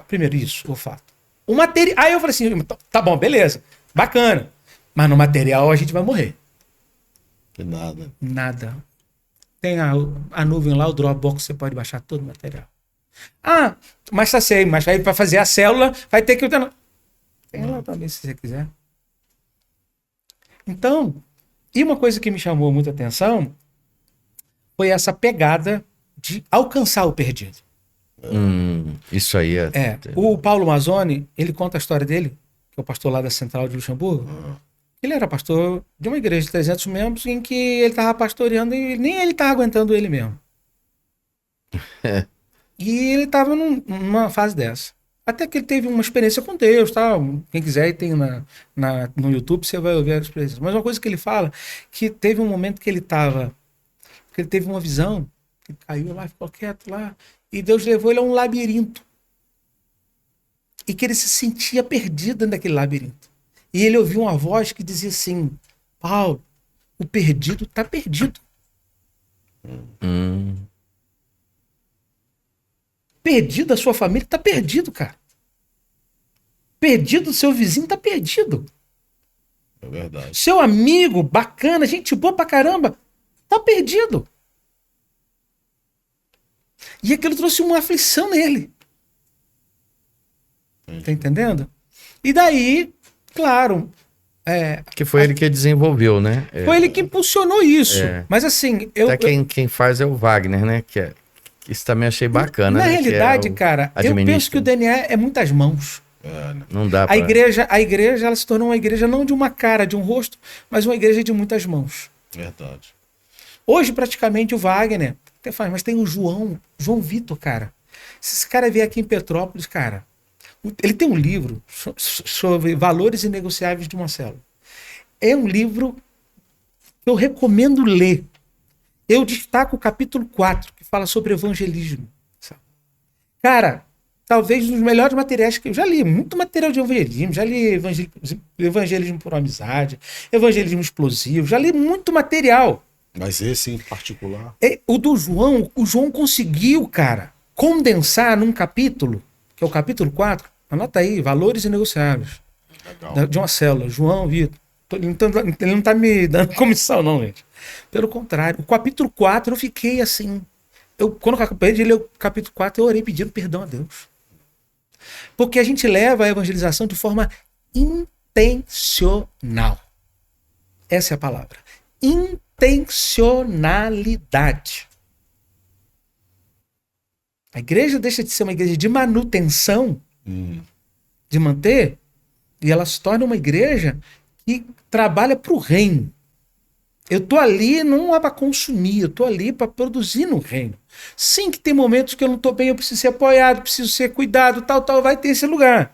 Speaker 3: Primeiro o fato. O material. Aí eu falei assim, tá bom, beleza. Bacana. Mas no material a gente vai morrer.
Speaker 1: Que nada.
Speaker 3: Nada. Tem a nuvem lá, o Dropbox, você pode baixar todo o material. Mas tá sei, mas aí para fazer a célula vai ter que... Tem lá também, se você quiser. Então, e uma coisa que me chamou muita atenção foi essa pegada de alcançar o perdido.
Speaker 2: Isso aí é...
Speaker 3: O Paulo Mazzoni, ele conta a história dele, que é o pastor lá da Central de Luxemburgo. Ele era pastor de uma igreja de 300 membros em que ele estava pastoreando e nem ele estava aguentando ele mesmo. E ele estava numa fase dessa. Até que ele teve uma experiência com Deus, tal. Quem quiser, tem no YouTube, você vai ouvir a experiência. Mas uma coisa que ele fala, que teve um momento que ele teve uma visão, ele caiu lá, ficou quieto lá, e Deus levou ele a um labirinto. E que ele se sentia perdido dentro daquele labirinto. E ele ouviu uma voz que dizia assim: Paulo, o perdido está perdido. Perdido a sua família está perdido, cara. Perdido o seu vizinho está perdido.
Speaker 1: É verdade.
Speaker 3: Seu amigo, bacana, gente boa pra caramba, está perdido. E aquilo trouxe uma aflição nele. Tá entendendo? E daí, claro...
Speaker 2: que foi ele que desenvolveu, né?
Speaker 3: Foi ele que impulsionou isso. Mas assim...
Speaker 2: Até quem faz é o Wagner, né? Que isso também achei bacana.
Speaker 3: Na
Speaker 2: né?
Speaker 3: realidade, cara, eu penso que o DNA é muitas mãos.
Speaker 2: Não dá pra...
Speaker 3: A igreja ela se tornou uma igreja não de uma cara, de um rosto, mas uma igreja de muitas mãos.
Speaker 1: Verdade.
Speaker 3: Hoje, praticamente, o Wagner até faz, mas tem o João Vitor, cara. Se esse cara vier aqui em Petrópolis, cara, ele tem um livro sobre valores inegociáveis de uma célula. É um livro que eu recomendo ler. Eu destaco o capítulo 4, que fala sobre evangelismo. Cara, talvez um dos melhores materiais que eu já li. Muito material de evangelismo. Já li evangelismo por amizade, evangelismo explosivo. Já li muito material.
Speaker 1: Mas esse em particular...
Speaker 3: O do João, o João conseguiu, cara, condensar num capítulo, que é o capítulo 4, anota aí, valores inegociáveis. Legal. De uma célula. João Vitor. Ele não está me dando comissão, não, gente. Pelo contrário. O capítulo 4 eu fiquei assim. Quando eu acabei de ler o capítulo 4, eu orei pedindo perdão a Deus. Porque a gente leva a evangelização de forma intencional. Essa é a palavra. Intencionalidade. A igreja deixa de ser uma igreja de manutenção, de manter, e ela se torna uma igreja que trabalha para o reino. Eu estou ali não é para consumir, eu estou ali para produzir no reino. Sim que tem momentos que eu não estou bem, eu preciso ser apoiado, preciso ser cuidado, tal, vai ter esse lugar.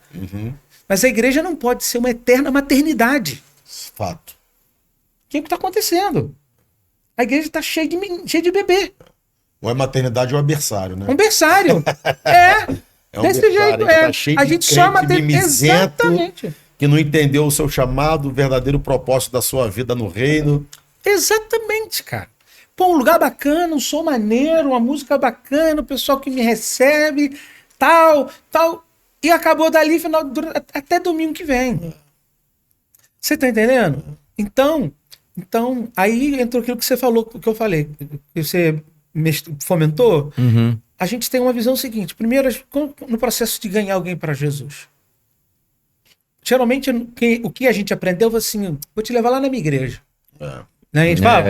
Speaker 3: Mas a igreja não pode ser uma eterna maternidade.
Speaker 1: Fato.
Speaker 3: O que está acontecendo? A igreja está cheia de bebê.
Speaker 1: Ou é maternidade ou é berçário, né?
Speaker 3: Um berçário. Desse jeito.
Speaker 1: Tá cheio
Speaker 3: a
Speaker 1: de
Speaker 3: gente só
Speaker 1: mimizento,
Speaker 3: exatamente.
Speaker 1: Que não entendeu o seu chamado, o verdadeiro propósito da sua vida no reino.
Speaker 3: Exatamente, cara. Pô, um lugar bacana, um som maneiro, uma música bacana, o pessoal que me recebe, tal. E acabou dali até domingo que vem. Você tá entendendo? Então, aí entrou aquilo que você falou, que eu falei, que você fomentou. A gente tem uma visão seguinte. Primeiro, no processo de ganhar alguém para Jesus. Geralmente, o que a gente aprendeu foi assim, vou te levar lá na minha igreja. Né? A gente fala?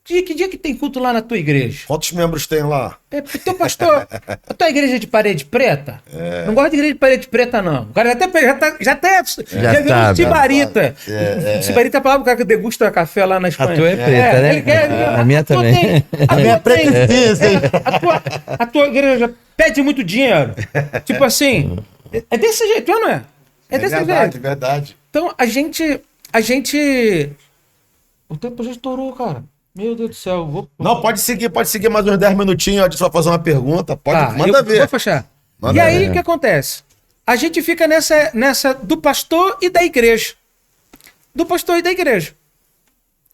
Speaker 3: Que dia que tem culto lá na tua igreja?
Speaker 1: Quantos membros tem lá?
Speaker 3: Teu pastor, a tua igreja é de parede preta? Não gosto de igreja de parede preta, não. O cara já virou sibarita. Sibarita é a palavra do cara que degusta café lá na Espanha.
Speaker 2: A tua é preta, né? A minha também.
Speaker 3: A minha é preta. A tua igreja pede muito dinheiro. Tipo assim, é desse jeito, não é? É desse jeito.
Speaker 1: É verdade.
Speaker 3: Então, a gente... O tempo já estourou, cara. Meu Deus do céu.
Speaker 1: Não, pode seguir mais uns 10 minutinhos. A gente vai fazer uma pergunta. Manda ver.
Speaker 3: Vou fechar. E aí, o que acontece? A gente fica nessa do pastor e da igreja. Do pastor e da igreja.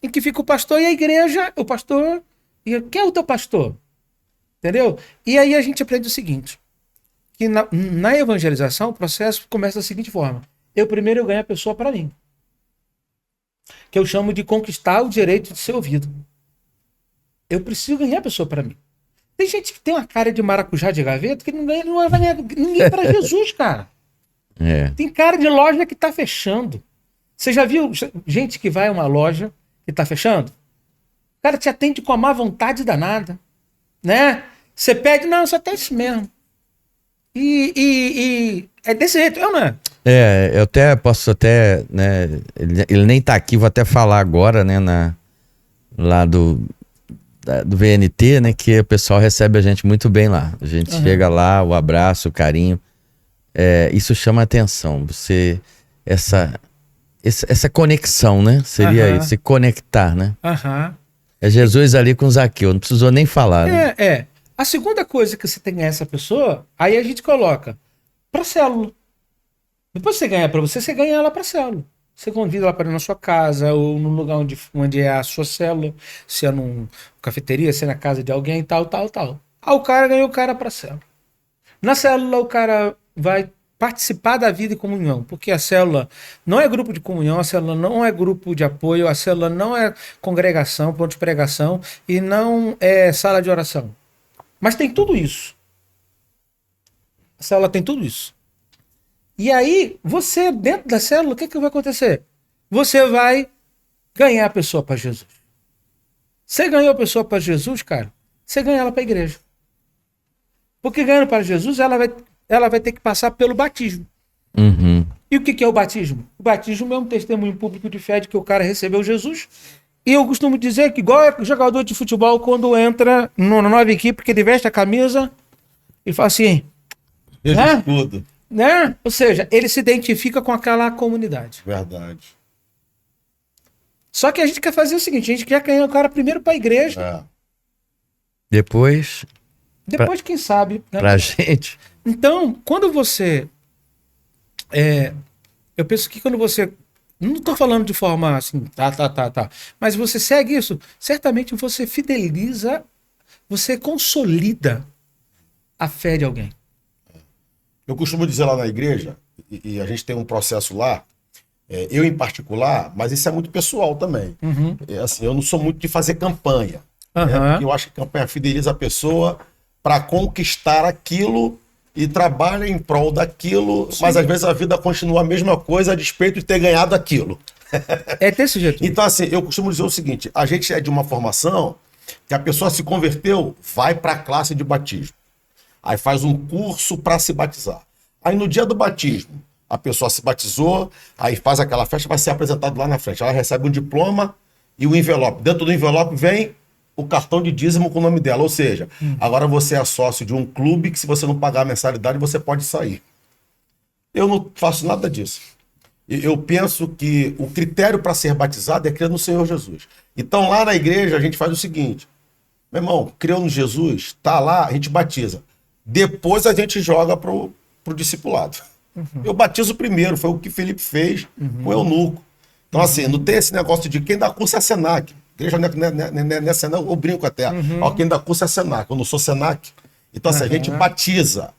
Speaker 3: Em que fica o pastor e a igreja, o pastor... E quem é o teu pastor? Entendeu? E aí a gente aprende o seguinte. Que na evangelização, o processo começa da seguinte forma. Eu primeiro ganho a pessoa para mim. Que eu chamo de conquistar o direito de ser ouvido. Eu preciso ganhar a pessoa para mim. Tem gente que tem uma cara de maracujá de gaveta que não vai ganhar ninguém para Jesus, cara. Tem cara de loja que tá fechando. Você já viu gente que vai a uma loja que tá fechando? O cara te atende com a má vontade danada, né? Você pede, não, só tem isso mesmo. E é desse jeito, não é?
Speaker 2: Eu até posso né? Ele nem tá aqui, vou até falar agora, né? Lá do VNT, né? Que o pessoal recebe a gente muito bem lá. A gente chega lá, o abraço, o carinho. Isso chama atenção. Essa conexão, né? Seria isso, se conectar, né? É Jesus ali com Zaqueu, não precisou nem falar, né?
Speaker 3: A segunda coisa que você tem essa pessoa, aí a gente coloca pra célula. Depois você ganha pra você ganha ela pra célula. Você convida ela para ir na sua casa ou no lugar onde é a sua célula, se é numa cafeteria, se é na casa de alguém, tal. O cara ganhou o cara pra célula. Na célula o cara vai participar da vida e comunhão, porque a célula não é grupo de comunhão, a célula não é grupo de apoio, a célula não é congregação, ponto de pregação e não é sala de oração. Mas tem tudo isso. A célula tem tudo isso. E aí, você, dentro da célula, o que vai acontecer? Você vai ganhar a pessoa para Jesus. Você ganhou a pessoa para Jesus, cara, você ganha ela para a igreja. Porque ganhando para Jesus, ela vai ter que passar pelo batismo. E o que é o batismo? O batismo é um testemunho público de fé de que o cara recebeu Jesus. E eu costumo dizer que igual é jogador de futebol quando entra na nova equipe, que ele veste a camisa e fala assim...
Speaker 1: Tudo.
Speaker 3: Né? Ou seja, ele se identifica com aquela comunidade.
Speaker 1: Verdade.
Speaker 3: Só que a gente quer fazer o seguinte, a gente quer ganhar o cara primeiro para a igreja.
Speaker 2: Depois,
Speaker 3: quem sabe. Né?
Speaker 2: Pra gente.
Speaker 3: Então, quando você... eu penso que quando você... Não estou falando de forma assim, tá. Mas você segue isso, certamente você fideliza, você consolida a fé de alguém.
Speaker 1: Eu costumo dizer lá na igreja, e a gente tem um processo lá, eu em particular, mas isso é muito pessoal também. Assim, eu não sou muito de fazer campanha. Porque eu acho que campanha fideliza a pessoa para conquistar aquilo e trabalha em prol daquilo, mas às vezes a vida continua a mesma coisa a despeito de ter ganhado aquilo.
Speaker 3: É desse jeito.
Speaker 1: Então, assim, eu costumo dizer o seguinte, a gente é de uma formação que a pessoa se converteu, vai para a classe de batismo. Aí faz um curso para se batizar. Aí no dia do batismo, a pessoa se batizou, aí faz aquela festa, vai ser apresentado lá na frente. Ela recebe um diploma e um envelope. Dentro do envelope vem o cartão de dízimo com o nome dela. Ou seja, agora você é sócio de um clube que se você não pagar a mensalidade, você pode sair. Eu não faço nada disso. Eu penso que o critério para ser batizado é crer no Senhor Jesus. Então lá na igreja a gente faz o seguinte, meu irmão, creu no Jesus, tá lá, a gente batiza. Depois a gente joga pro discipulado. Eu batizo primeiro, foi o que Felipe fez com o eunuco. Então assim, não tem esse negócio de quem dá curso é Senac. Igreja não é Senac, eu brinco até. Quem dá curso é Senac, eu não sou Senac. Então assim, a gente batiza.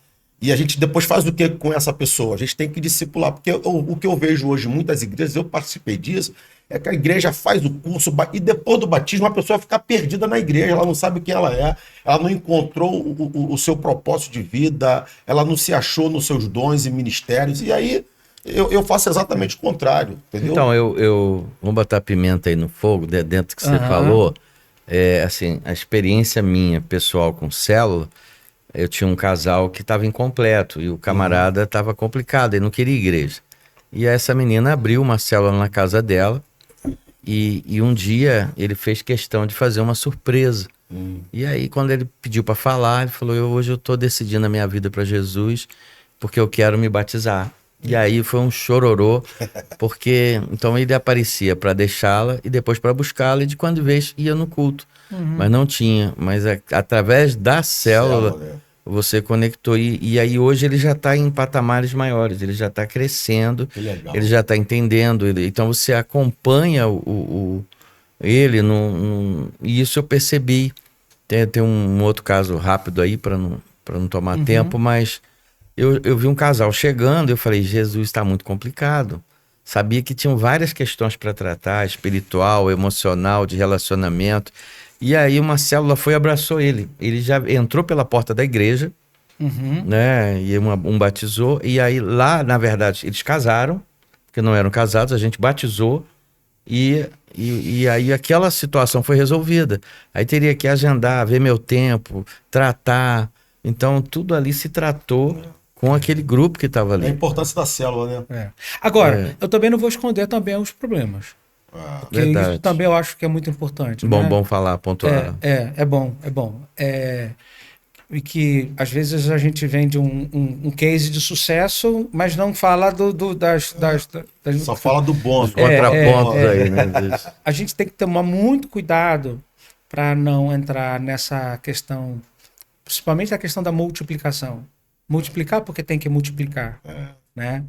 Speaker 1: E a gente depois faz o que com essa pessoa? A gente tem que discipular. Porque o que eu vejo hoje em muitas igrejas, eu participei disso, é que a igreja faz o curso e depois do batismo a pessoa fica perdida na igreja, ela não sabe quem ela é, ela não encontrou o seu propósito de vida, ela não se achou nos seus dons e ministérios, e aí eu faço exatamente o contrário, entendeu?
Speaker 2: Então, vamos botar pimenta aí no fogo, dentro do que você falou, assim, a experiência minha, pessoal, com célula, eu tinha um casal que estava incompleto, e o camarada estava complicado, ele não queria igreja. E essa menina abriu uma célula na casa dela, e um dia ele fez questão de fazer uma surpresa. E aí, quando ele pediu para falar, ele falou, hoje eu estou decidindo a minha vida para Jesus, porque eu quero me batizar. E aí foi um chororô, porque então ele aparecia para deixá-la e depois para buscá-la, e de quando em vez ia no culto. Mas não tinha. Mas através da célula você conectou. E aí hoje ele já está em patamares maiores, ele já está crescendo, ele já está entendendo. Então você acompanha ele, e isso eu percebi. Tem um outro caso rápido aí, para não tomar tempo, mas eu vi um casal chegando, eu falei, Jesus, está muito complicado. Sabia que tinham várias questões para tratar, espiritual, emocional, de relacionamento. E aí uma célula foi e abraçou ele. Ele já entrou pela porta da igreja, né? E um batizou. E aí lá, na verdade, eles casaram, porque não eram casados, a gente batizou e aí aquela situação foi resolvida. Aí teria que agendar, ver meu tempo, tratar. Então tudo ali se tratou com aquele grupo que estava ali.
Speaker 1: A importância da célula, né?
Speaker 3: Agora, eu também não vou esconder também os problemas. Porque
Speaker 2: Verdade.
Speaker 3: isso também eu acho que é muito importante.
Speaker 2: Bom,
Speaker 3: né?
Speaker 2: bom falar, pontuar.
Speaker 3: É bom. E que às vezes a gente vende um case de sucesso, mas não fala das
Speaker 1: Só fala do bom.
Speaker 2: Os contrapontos aí, né?
Speaker 3: A gente tem que tomar muito cuidado para não entrar nessa questão, principalmente a questão da multiplicação. Multiplicar porque tem que multiplicar, né?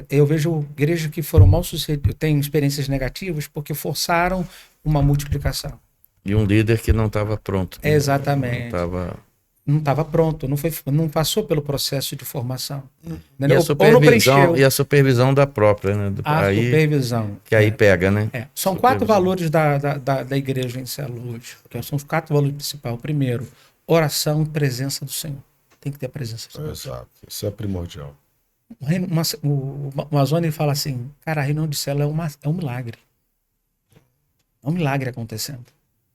Speaker 3: Eu vejo igrejas que foram mal sucedidas, têm experiências negativas porque forçaram uma multiplicação.
Speaker 2: E um líder que não estava pronto. Né?
Speaker 3: Exatamente. Não estava pronto, não passou pelo processo de formação.
Speaker 2: E a supervisão da própria, né?
Speaker 3: Supervisão.
Speaker 2: Que aí pega, né?
Speaker 3: São 4 valores da igreja em célula hoje. Que são os 4 valores principais. Primeiro, oração e presença do Senhor. Tem que ter a presença do Senhor.
Speaker 1: Exato, isso é primordial.
Speaker 3: O Amazônia fala assim, cara, a reunião de célula é um milagre. É um milagre acontecendo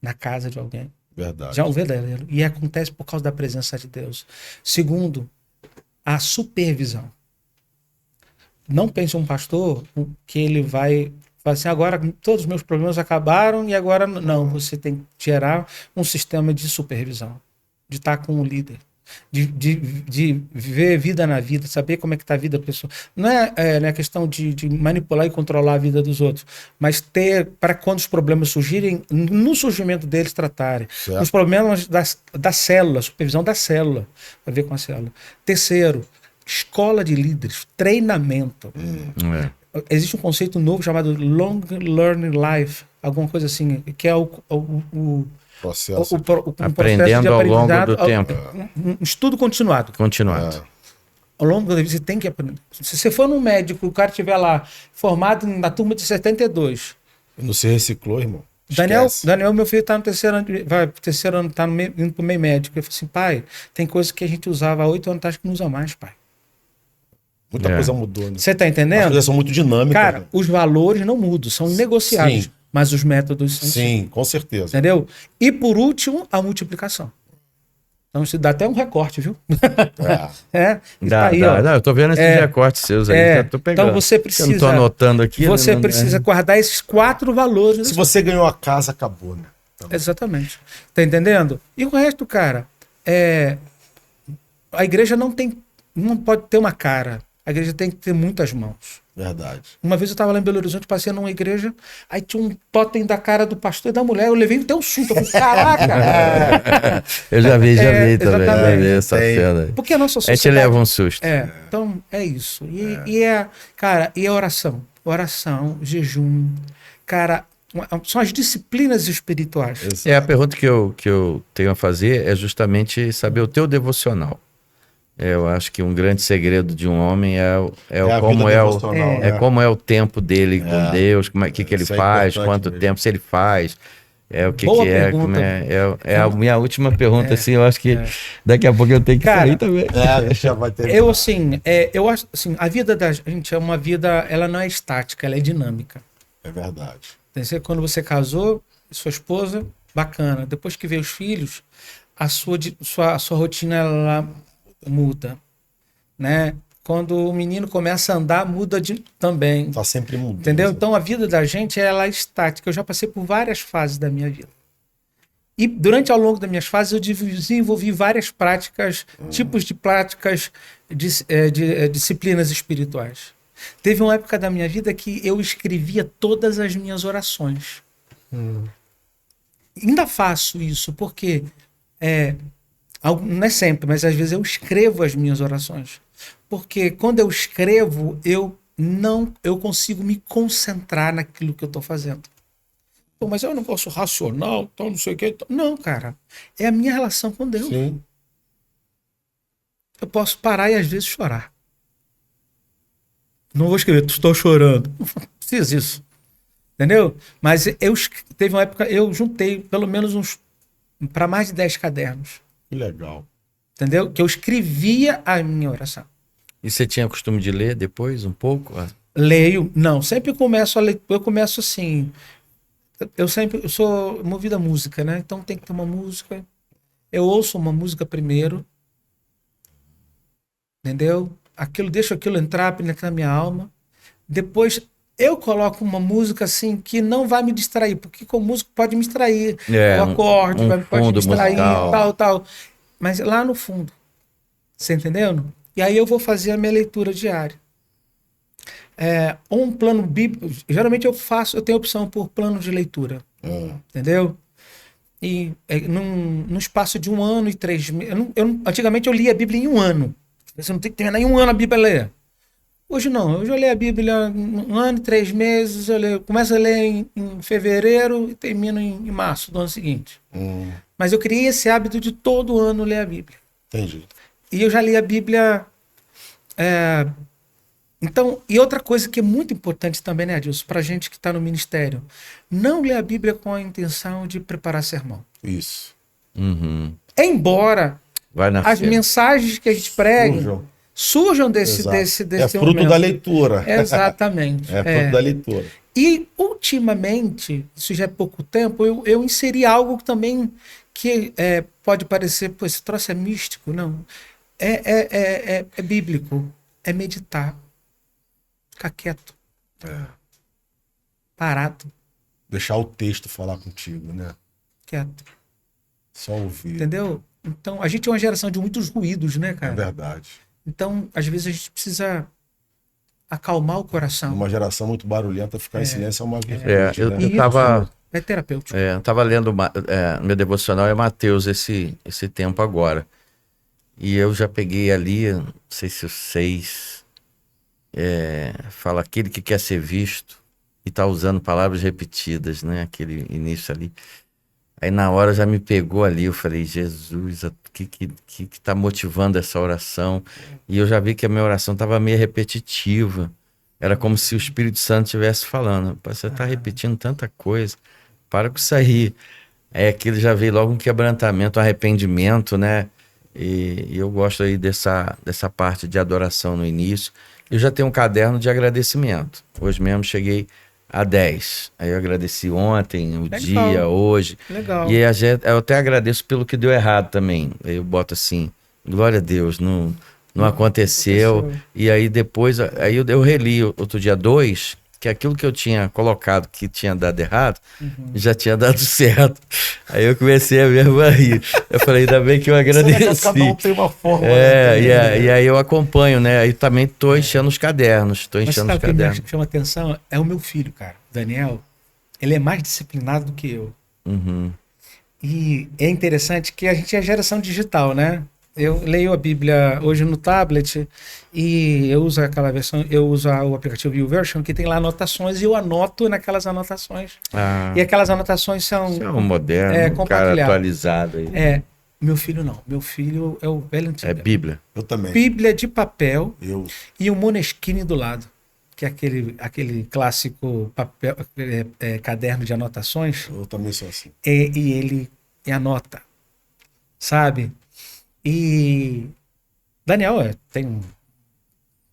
Speaker 3: na casa de alguém.
Speaker 1: Verdade.
Speaker 3: Já é um verdadeiro. E acontece por causa da presença de Deus. Segundo, a supervisão. Não pense um pastor que ele vai falar assim, agora todos os meus problemas acabaram e agora não. Você tem que gerar um sistema de supervisão, de estar com o líder. De viver vida na vida, saber como é que está a vida da pessoa. Não é questão de manipular e controlar a vida dos outros, mas ter, para quando os problemas surgirem, no surgimento deles tratarem.
Speaker 1: Certo.
Speaker 3: Os problemas da célula, supervisão da célula, para ver com a célula. Terceiro, escola de líderes, treinamento. Existe um conceito novo chamado Long Learning Life, alguma coisa assim, que é o
Speaker 1: processo.
Speaker 2: Aprendendo ao longo do tempo.
Speaker 3: Um estudo continuado. Ao longo da vida você tem que aprender. Se você for num médico, o cara estiver lá formado na turma de 72.
Speaker 1: Não se reciclou, irmão.
Speaker 3: Daniel, meu filho está no terceiro ano, está indo para o meio médico. Ele falou assim, pai, tem coisa que a gente usava há 8 anos atrás que não usa mais, pai.
Speaker 1: Muita coisa mudou, né?
Speaker 3: Você está entendendo? As
Speaker 1: coisas são muito dinâmicas.
Speaker 3: Cara,
Speaker 1: né?
Speaker 3: os valores não mudam, são negociados.
Speaker 1: Sim.
Speaker 3: Mas os métodos são
Speaker 1: Sim, com certeza.
Speaker 3: Entendeu? E por último, a multiplicação. Então isso dá até um recorte, viu?
Speaker 2: Dá. Eu tô vendo esses recortes seus aí, já tô pegando.
Speaker 3: Então você precisa.
Speaker 2: Eu não tô anotando aqui.
Speaker 3: Você precisa guardar esses 4 valores.
Speaker 1: Se você ganhou a casa, acabou, né?
Speaker 3: Exatamente. Tá entendendo? E o resto, cara, a igreja não pode ter uma cara. A igreja tem que ter muitas mãos.
Speaker 1: Verdade.
Speaker 3: Uma vez eu estava lá em Belo Horizonte, passei numa igreja, aí tinha um totem da cara do pastor e da mulher. Eu levei até um susto. Eu falei, caraca!
Speaker 2: Eu já vi também. Já vi essa cena.
Speaker 3: Porque a nossa sociedade...
Speaker 2: A gente leva um susto.
Speaker 3: Então, é isso. E a oração. Oração, jejum. Cara, são as disciplinas espirituais.
Speaker 2: A pergunta que eu tenho a fazer é justamente saber o teu devocional. Eu acho que um grande segredo de um homem como é o tempo dele com Deus, o que ele faz, quanto tempo, se ele faz, a minha última pergunta, assim, eu acho que daqui a pouco eu tenho que sair também.
Speaker 1: Já vai ter.
Speaker 3: Eu acho assim, a vida da gente é uma vida, ela não é estática, ela é dinâmica.
Speaker 1: É verdade.
Speaker 3: Quando você casou, sua esposa, bacana. Depois que veio os filhos, a sua rotina, ela muda, né? Quando o menino começa a andar, muda também.
Speaker 1: Tá sempre mudando.
Speaker 3: Entendeu? Então a vida da gente, ela é estática. Eu já passei por várias fases da minha vida. E ao longo das minhas fases, eu desenvolvi várias práticas, tipos de práticas, disciplinas espirituais. Teve uma época da minha vida que eu escrevia todas as minhas orações. Ainda faço isso, porque não é sempre, mas às vezes eu escrevo as minhas orações. Porque quando eu escrevo, eu consigo me concentrar naquilo que eu estou fazendo. Pô, mas é um negócio racional, tal, não sei o quê. Não, cara. É a minha relação com Deus.
Speaker 1: Sim.
Speaker 3: Eu posso parar e às vezes chorar. Não vou escrever, estou chorando. Não precisa disso. Entendeu? Mas teve uma época, eu juntei pelo menos para mais de 10 cadernos.
Speaker 1: Que legal.
Speaker 3: Entendeu? Que eu escrevia a minha oração.
Speaker 2: E você tinha costume de ler depois, um pouco?
Speaker 3: Leio, não, sempre começo a ler, eu começo assim, eu sou movido à música, né? Então tem que ter uma música, eu ouço uma música primeiro, entendeu? Deixo aquilo entrar na minha alma, depois eu coloco uma música assim que não vai me distrair, porque com música pode me distrair, o acorde pode me distrair, tal, mas lá no fundo, você entendendo? E aí eu vou fazer a minha leitura diária. Um plano bíblico, geralmente eu tenho opção por plano de leitura, entendeu? E num espaço de 1 ano e 3 meses. Antigamente eu lia a Bíblia em 1 ano. Você não tem que terminar em 1 ano a Bíblia a ler. Hoje não, hoje eu leio a Bíblia em 1 ano e 3 meses, começo a ler em fevereiro e termino em março do ano seguinte. Mas eu criei esse hábito de todo ano ler a Bíblia.
Speaker 1: Entendi.
Speaker 3: E eu já li a Bíblia. Então, e outra coisa que é muito importante também, né, Adilson, pra gente que está no ministério, não ler a Bíblia com a intenção de preparar sermão.
Speaker 1: Isso.
Speaker 3: Embora as mensagens que a gente prega surjam desse
Speaker 1: fruto
Speaker 3: momento.
Speaker 1: da leitura.
Speaker 3: Exatamente.
Speaker 1: Fruto da leitura.
Speaker 3: E, ultimamente, isso já é pouco tempo, eu inseri algo também que pode parecer, pô, esse troço é místico. Não. É bíblico. É meditar. Ficar quieto. Parado.
Speaker 1: Deixar o texto falar contigo, né?
Speaker 3: Quieto.
Speaker 1: Só ouvir.
Speaker 3: Entendeu? Então, a gente é uma geração de muitos ruídos, né, cara?
Speaker 1: É verdade.
Speaker 3: Então, às vezes a gente precisa acalmar o coração.
Speaker 1: Uma geração muito barulhenta, ficar em silêncio é uma virtude.
Speaker 2: Eu tava...
Speaker 3: É terapêutico.
Speaker 2: Eu tava lendo meu devocional é Mateus esse tempo agora. E eu já peguei ali, não sei se o 6, fala aquele que quer ser visto e tá usando palavras repetidas, né? Aquele início ali. Aí na hora já me pegou ali, eu falei, Jesus, o que tá motivando essa oração? E eu já vi que a minha oração tava meio repetitiva. Era como se o Espírito Santo estivesse falando, você tá repetindo tanta coisa, para com isso aí. Aí aquilo já veio logo um quebrantamento, um arrependimento, né? E eu gosto aí dessa parte de adoração no início. Eu já tenho um caderno de agradecimento. Hoje mesmo cheguei a 10. Aí eu agradeci ontem, o dia, hoje.
Speaker 3: Legal.
Speaker 2: E aí eu até agradeço pelo que deu errado também. Aí eu boto assim, glória a Deus, não aconteceu. E aí depois, aí eu reli outro dia 2, que aquilo que eu tinha colocado que tinha dado errado, já tinha dado certo. Aí eu comecei a mesmo a rir. Eu falei, ainda bem que eu agradeci.
Speaker 1: Cada um tem uma forma.
Speaker 2: E aí eu acompanho, né? Aí também tô enchendo os cadernos.
Speaker 3: Mas sabe o que me chama atenção? É o meu filho, cara. Daniel, ele é mais disciplinado do que eu. E é interessante que a gente é geração digital, né? Eu leio a Bíblia hoje no tablet e eu uso aquela versão, eu uso o aplicativo YouVersion que tem lá anotações e eu anoto naquelas anotações. E aquelas anotações são
Speaker 2: moderno, um cara atualizado aí.
Speaker 3: Meu filho não. Meu filho é o velho antigo.
Speaker 2: É Bíblia.
Speaker 1: Eu também.
Speaker 3: Bíblia de papel e o Moleskine do lado, que é aquele clássico papel, caderno de anotações.
Speaker 1: Eu também sou assim.
Speaker 3: E ele anota, sabe? E Daniel tem um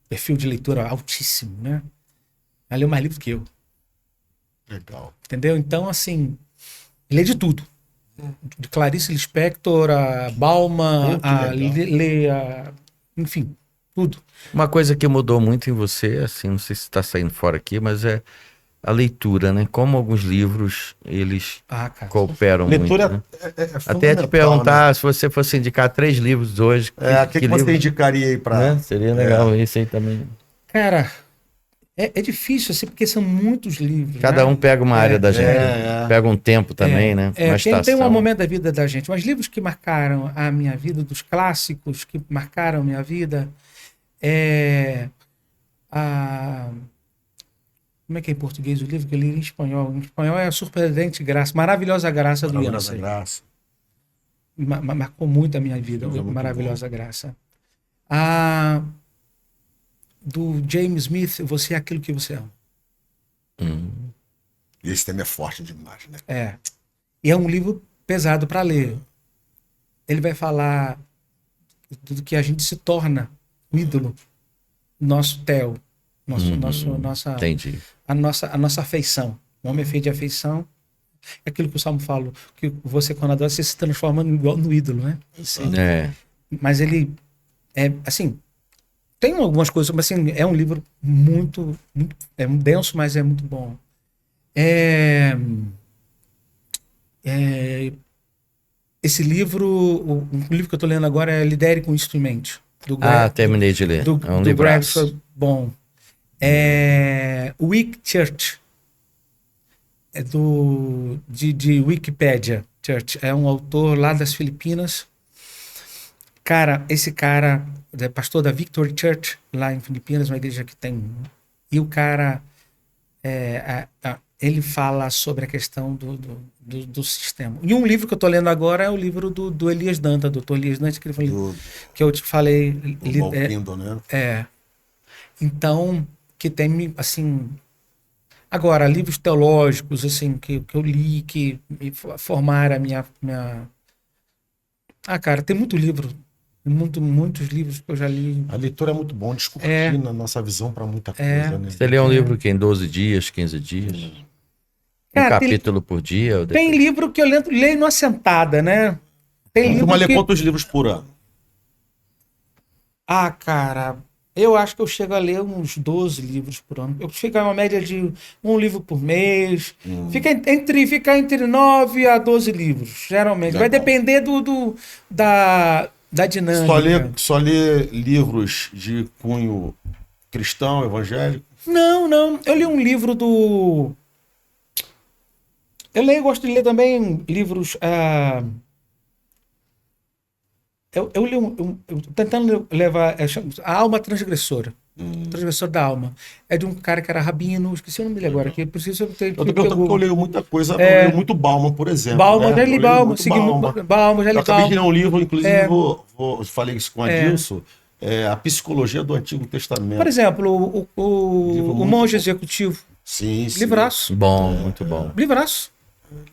Speaker 3: perfil de leitura altíssimo, né? Ele leu mais livros que eu.
Speaker 1: Legal.
Speaker 3: Entendeu? Então, assim, ele lê de tudo. De Clarice Lispector, a Bauman, a Leia, enfim, tudo.
Speaker 2: Uma coisa que mudou muito em você, assim, não sei se está saindo fora aqui, mas é a leitura, né? Como alguns livros, eles cooperam
Speaker 1: leitura
Speaker 2: muito. Né? Até te perguntar, né? Se você fosse indicar 3 livros hoje.
Speaker 1: O que você indicaria aí para...
Speaker 2: Né? Seria legal isso aí também.
Speaker 3: Cara, é difícil, assim, porque são muitos livros.
Speaker 2: Cada um pega uma área da gente. Pega um tempo também, né?
Speaker 3: Tem um momento da vida da gente. Mas livros que marcaram a minha vida, dos clássicos que marcaram a minha vida, como é que é em português o livro que eu li em espanhol? Em espanhol é A Surpreendente Graça, Maravilhosa Graça do Yancey.
Speaker 1: Graça.
Speaker 3: Marcou muito a minha vida, Maravilhosa Graça. Do James Smith, Você é Aquilo que Você Ama.
Speaker 1: E esse tema é forte demais, né?
Speaker 3: E é um livro pesado para ler. Ele vai falar do que a gente se torna o ídolo, nosso Theo,
Speaker 2: Entendi.
Speaker 3: a nossa afeição. O homem é feito de afeição. É aquilo que o Salmo fala, que você, quando adora, você se transforma no ídolo, né? Mas ele é assim. Tem algumas coisas, mas assim, é um livro muito denso, mas é muito bom. Esse livro, o livro que eu estou lendo agora é Lidere com Isto em Mente.
Speaker 2: Terminei de ler. É um
Speaker 3: do Greg,
Speaker 2: livraço.
Speaker 3: bom. Weak Church. É de Wikipedia Church. É um autor lá das Filipinas. Cara, esse cara é pastor da Victory Church, lá em Filipinas, uma igreja que tem... E o cara, ele fala sobre a questão do sistema. E um livro que eu estou lendo agora é o livro do Elias Danta, doutor Elias Danta, que ele falou, que eu te falei...
Speaker 1: Malquindo, né?
Speaker 3: Então, que tem, assim... Agora, livros teológicos, assim, que eu li, que me formaram a minha... cara, tem muito livro... Muitos livros que eu já li.
Speaker 1: A leitura é muito bom, descortina a nossa visão para muita coisa, né?
Speaker 2: Você lê um livro que em 12 dias, 15 dias?
Speaker 3: Cara,
Speaker 2: um capítulo por dia?
Speaker 3: Tem livro que eu leio numa sentada, né? Tem livro
Speaker 1: lê quantos livros por ano?
Speaker 3: Cara, eu acho que eu chego a ler uns 12 livros por ano. Eu chego a uma média de um livro por mês. Fica entre 9 a 12 livros, geralmente. Legal. Vai depender da dinâmica.
Speaker 1: Só lê livros de cunho cristão, evangélico?
Speaker 3: Não. Eu li um livro do... gosto de ler também livros... Eu li tentando levar... A Alma Transgressora. Transgressor da Alma. É de um cara que era rabino, esqueci o nome dele agora. Que preciso ter.
Speaker 1: Eu leio muita coisa, eu leio muito Bauman, por exemplo.
Speaker 3: Bauman, já li Bauman. Bauman, já li
Speaker 1: Eu acabei de ler um livro, inclusive, falei isso com a Dilson, A Psicologia do Antigo Testamento.
Speaker 3: Por exemplo, o Monge Executivo.
Speaker 1: Sim.
Speaker 2: Livraço. Bom, muito bom.
Speaker 3: Livraço.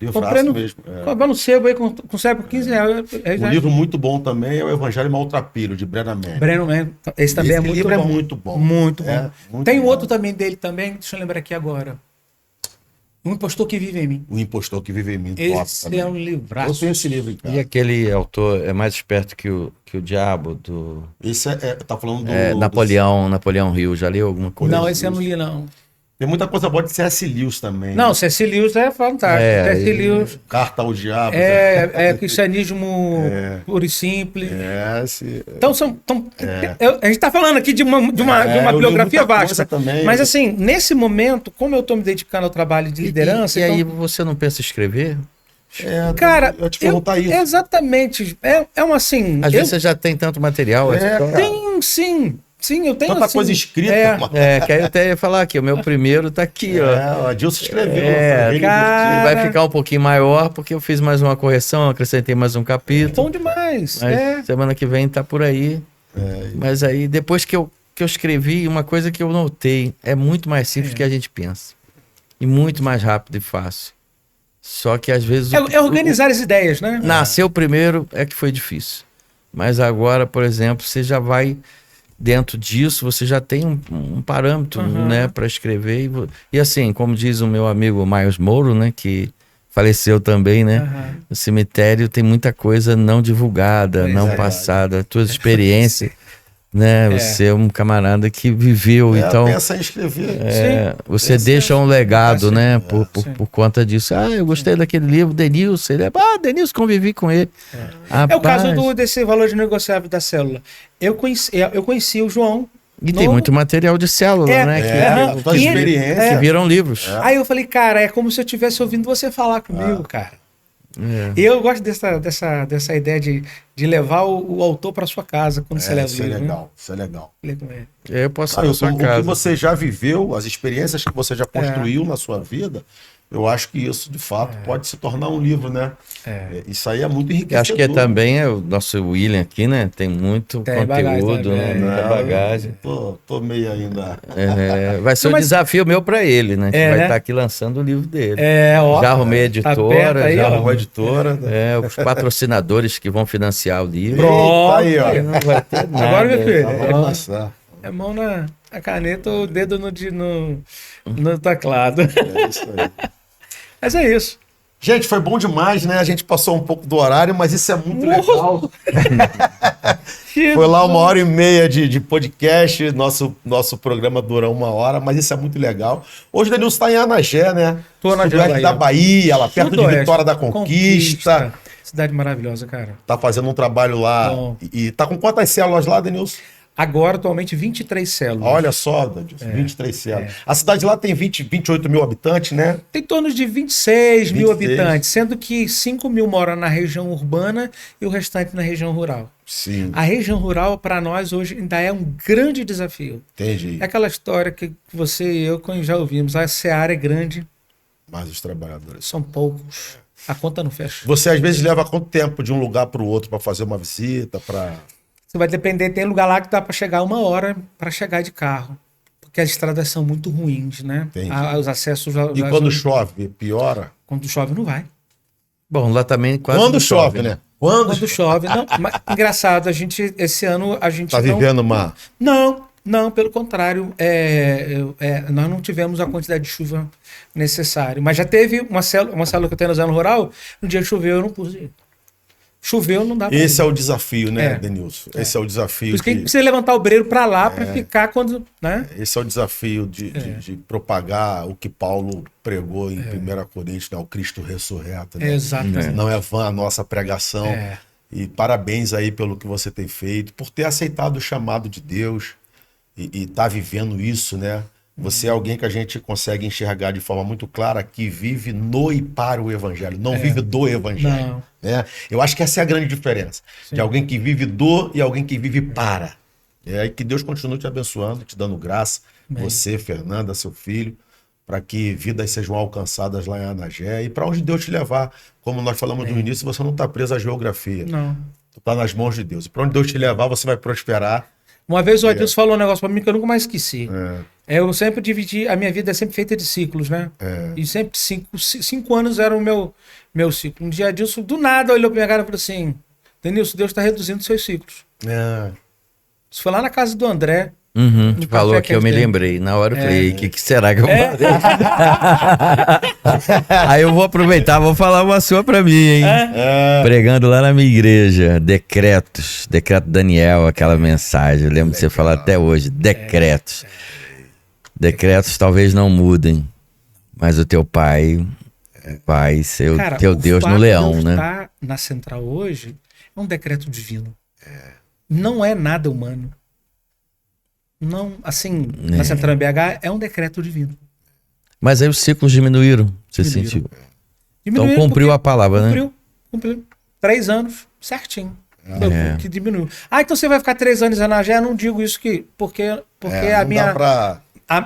Speaker 1: Livraço mesmo.
Speaker 3: Comprei no sebo aí, consegue por 15 reais.
Speaker 1: Um livro muito bom também é o Evangelho Maltrapilho, de Brennan Manning.
Speaker 3: Esse também é muito
Speaker 1: livro
Speaker 3: bom.
Speaker 1: É muito bom.
Speaker 3: Muito bom.
Speaker 1: Muito
Speaker 3: Tem
Speaker 1: bom.
Speaker 3: outro também dele também, deixa eu lembrar aqui agora. O Impostor que Vive em Mim.
Speaker 1: O Impostor que Vive em Mim.
Speaker 3: Esse é um livraço.
Speaker 1: Eu tenho esse livro em casa.
Speaker 2: E aquele autor é mais esperto que o diabo do...
Speaker 1: Esse tá falando do...
Speaker 2: Napoleão Hill, já leu alguma coisa?
Speaker 3: Não, esse eu não li não.
Speaker 1: Tem muita coisa boa de C.S. Lewis também.
Speaker 3: Não, C.S. Lewis é fantástico. C.S. Lewis.
Speaker 1: Carta ao Diabo.
Speaker 3: Cristianismo puro e simples.
Speaker 1: Sim.
Speaker 3: Então, a gente está falando aqui de uma bibliografia vasta.
Speaker 1: Também,
Speaker 3: mas assim, nesse momento, como eu estou me dedicando ao trabalho de liderança...
Speaker 2: E aí você não pensa em escrever?
Speaker 3: Cara,
Speaker 1: eu te perguntar isso.
Speaker 3: Exatamente. É uma assim...
Speaker 2: Às vezes você já tem tanto material.
Speaker 3: Tem, sim. Sim, eu tenho
Speaker 1: tanta coisa escrita.
Speaker 2: Que aí eu até ia falar aqui, o meu primeiro tá aqui, ó.
Speaker 1: A Dilson escreveu.
Speaker 2: Vai ficar um pouquinho maior, porque eu fiz mais uma correção, acrescentei mais um capítulo.
Speaker 3: Bom demais.
Speaker 2: Mas semana que vem tá por aí. Mas aí, depois que eu escrevi, uma coisa que eu notei, é muito mais simples que a gente pensa. E muito mais rápido e fácil. Só que às vezes...
Speaker 3: É organizar as ideias, né?
Speaker 2: Nasceu primeiro é que foi difícil. Mas agora, por exemplo, você já vai... Dentro disso, você já tem um parâmetro, né, para escrever. E assim, como diz o meu amigo Miles Moro, né, que faleceu também, né? No cemitério tem muita coisa não divulgada, não passada. A tua experiência, né? Você é um camarada que viveu, então...
Speaker 1: Pensa em escrever.
Speaker 2: Você deixa um legado, né? Por conta disso. Eu gostei daquele livro, Denilson. Denilson, convivi com ele.
Speaker 3: É o caso desse valor de negociável da célula. Eu conheci o João.
Speaker 2: E tem muito material de célula, né?
Speaker 1: Que experiência.
Speaker 2: Que viram livros.
Speaker 3: Aí eu falei, cara, é como se eu estivesse ouvindo você falar comigo, cara. E eu gosto dessa ideia de levar o autor para sua casa quando você leva o livro.
Speaker 1: Isso é legal.
Speaker 2: Eu posso ir para sua casa.
Speaker 1: O que você já viveu, as experiências que você já construiu na sua vida, Eu acho que isso, de fato, pode se tornar um livro, né? Isso aí é muito enriquecedor.
Speaker 2: Acho que também o nosso William aqui, né? Tem muito conteúdo, né? Muita bagagem.
Speaker 1: Tô meio ainda.
Speaker 2: Vai ser um desafio meu para ele, né? Que vai estar aqui lançando o livro dele. Já arrumei a editora,
Speaker 3: aí,
Speaker 2: já
Speaker 1: arrumou a editora.
Speaker 2: os patrocinadores que vão financiar o livro.
Speaker 1: Pronto, aí, ó.
Speaker 2: Não vai ter nada.
Speaker 3: Agora, meu filho,
Speaker 1: Vai passar.
Speaker 3: é mão na caneta ou o dedo no teclado.
Speaker 1: É isso aí.
Speaker 3: Mas é isso.
Speaker 1: Gente, foi bom demais, né? A gente passou um pouco do horário, mas isso é muito legal. Foi lá 1h30 de podcast, nosso programa dura 1 hora, mas isso é muito legal. Hoje o Denilson está em Anagé, né?
Speaker 3: Tô na
Speaker 1: Sudoeste da Bahia, lá perto de Vitória da Conquista.
Speaker 3: Cidade maravilhosa, cara.
Speaker 1: Tá fazendo um trabalho lá. E tá com quantas células lá, Denilson?
Speaker 3: Agora, atualmente, 23 células.
Speaker 1: Olha só, Denilson, 23 células. A cidade lá tem 28 mil habitantes, né?
Speaker 3: Tem em torno de 26 mil habitantes, sendo que 5 mil moram na região urbana e o restante na região rural.
Speaker 1: Sim.
Speaker 3: A região rural, para nós, hoje ainda é um grande desafio.
Speaker 1: Entendi.
Speaker 3: É aquela história que você e eu já ouvimos. A seara é grande,
Speaker 1: Mas os trabalhadores.
Speaker 3: são poucos. A conta não fecha.
Speaker 1: Você, às vezes, leva quanto tempo de um lugar para o outro para fazer uma visita, para...
Speaker 3: Você vai depender, tem lugar lá que dá para chegar 1 hora para chegar de carro. Porque as estradas são muito ruins, né?
Speaker 1: Entendi.
Speaker 3: Os acessos...
Speaker 1: E quando chove, piora?
Speaker 3: Quando chove, não vai.
Speaker 2: Bom, lá também quase
Speaker 1: Quando
Speaker 2: não
Speaker 1: chove, né?
Speaker 3: Quando chove. Não, mas, engraçado, esse ano a gente
Speaker 1: Tá vivendo uma...
Speaker 3: Não, pelo contrário. Nós não tivemos a quantidade de chuva necessária. Mas já teve uma célula que eu tenho na zona rural, no dia que choveu eu não pude ir. Choveu, não dá pra
Speaker 1: Esse
Speaker 3: ir.
Speaker 1: é o desafio, né, Denilson? Esse é o desafio.
Speaker 3: Por isso que a gente precisa levantar o obreiro para lá, para ficar quando... Né?
Speaker 1: Esse é o desafio de propagar o que Paulo pregou em 1 Coríntios, né? O Cristo ressurreto. Né?
Speaker 3: Exatamente.
Speaker 1: Não é vã a nossa pregação. E parabéns aí pelo que você tem feito, por ter aceitado o chamado de Deus e tá vivendo isso, né? Você é alguém que a gente consegue enxergar de forma muito clara que vive no e para o Evangelho, não vive do Evangelho.
Speaker 3: Não.
Speaker 1: Né? Eu acho que essa é a grande diferença.
Speaker 3: Sim.
Speaker 1: De alguém que vive do e alguém que vive para. E que Deus continue te abençoando, te dando graça, você, Fernanda, seu filho, para que vidas sejam alcançadas lá em Anagé e para onde Deus te levar. Como nós falamos no início, você não está preso à geografia.
Speaker 3: Não.
Speaker 1: Tu está nas mãos de Deus. E para onde Deus te levar, você vai prosperar.
Speaker 3: Uma vez o Adilson falou um negócio para mim que eu nunca mais esqueci. Eu sempre dividi, a minha vida é sempre feita de ciclos, né? E sempre 5 anos era o meu ciclo. Um dia Adilson, do nada, olhou pra minha cara e falou assim: Denilson, Deus está reduzindo seus ciclos. Isso foi lá na casa do André.
Speaker 2: Falou aqui, eu me lembrei. Na hora eu falei, o que será que eu falei? Aí eu vou aproveitar, vou falar uma sua pra mim, hein? Pregando lá na minha igreja, decreto Daniel, aquela mensagem. Eu lembro de você falar até hoje, decretos. Decretos talvez não mudem, mas o teu pai vai ser o teu Deus no leão, né?
Speaker 3: Estar na central hoje é um decreto divino. Não é nada humano. Não, assim, na Central BH é um decreto divino.
Speaker 2: Mas aí os ciclos diminuíram, você sentiu? Então cumpriu a palavra, né?
Speaker 3: Cumpriu. 3 anos, certinho. Que diminuiu. Então você vai ficar 3 anos em Anagé? Eu não digo isso porque a minha...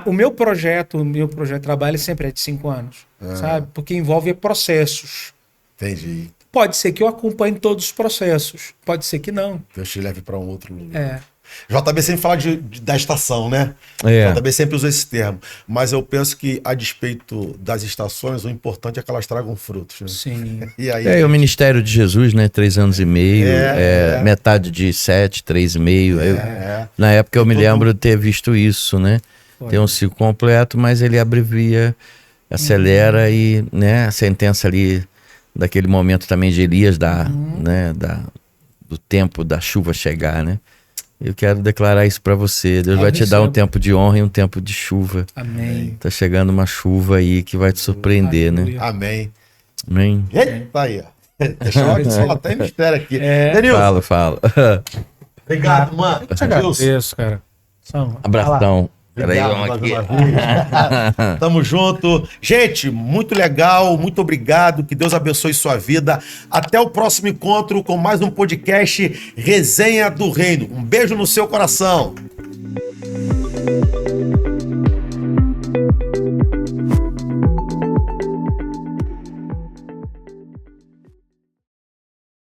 Speaker 3: O meu projeto de trabalho sempre é de 5 anos, sabe? Porque envolve processos.
Speaker 1: Entendi.
Speaker 3: Pode ser que eu acompanhe todos os processos, pode ser que não.
Speaker 1: Deus te leve para um outro lugar. JB sempre fala da estação, né? JB sempre usa esse termo. Mas eu penso que, a despeito das estações, o importante é que elas tragam frutos. Né?
Speaker 3: Sim.
Speaker 1: E aí,
Speaker 2: o Ministério de Jesus, né? 3 anos e meio, metade de 7, 3,5. Na época eu me lembro de ter visto isso, né? Tem um ciclo completo, mas ele abrevia, acelera e, né? A sentença ali, daquele momento também de Elias, do tempo da chuva chegar, né? Eu quero declarar isso para você. Deus vai te dar um tempo de honra e um tempo de chuva.
Speaker 3: Amém.
Speaker 2: Tá chegando uma chuva aí que vai te surpreender, né?
Speaker 1: Amém.
Speaker 2: Amém.
Speaker 1: Eita aí, ó. Deixa eu falar até mistério aqui. Denilson.
Speaker 2: Fala.
Speaker 1: Obrigado, mano.
Speaker 3: Eu te agradeço, cara.
Speaker 2: Abração. Peraí,
Speaker 1: Obrigado,
Speaker 2: vamos aqui.
Speaker 1: Tamo junto. Gente, muito legal, muito obrigado. Que Deus abençoe sua vida. Até o próximo encontro com mais um podcast Resenha do Reino. Um beijo no seu coração.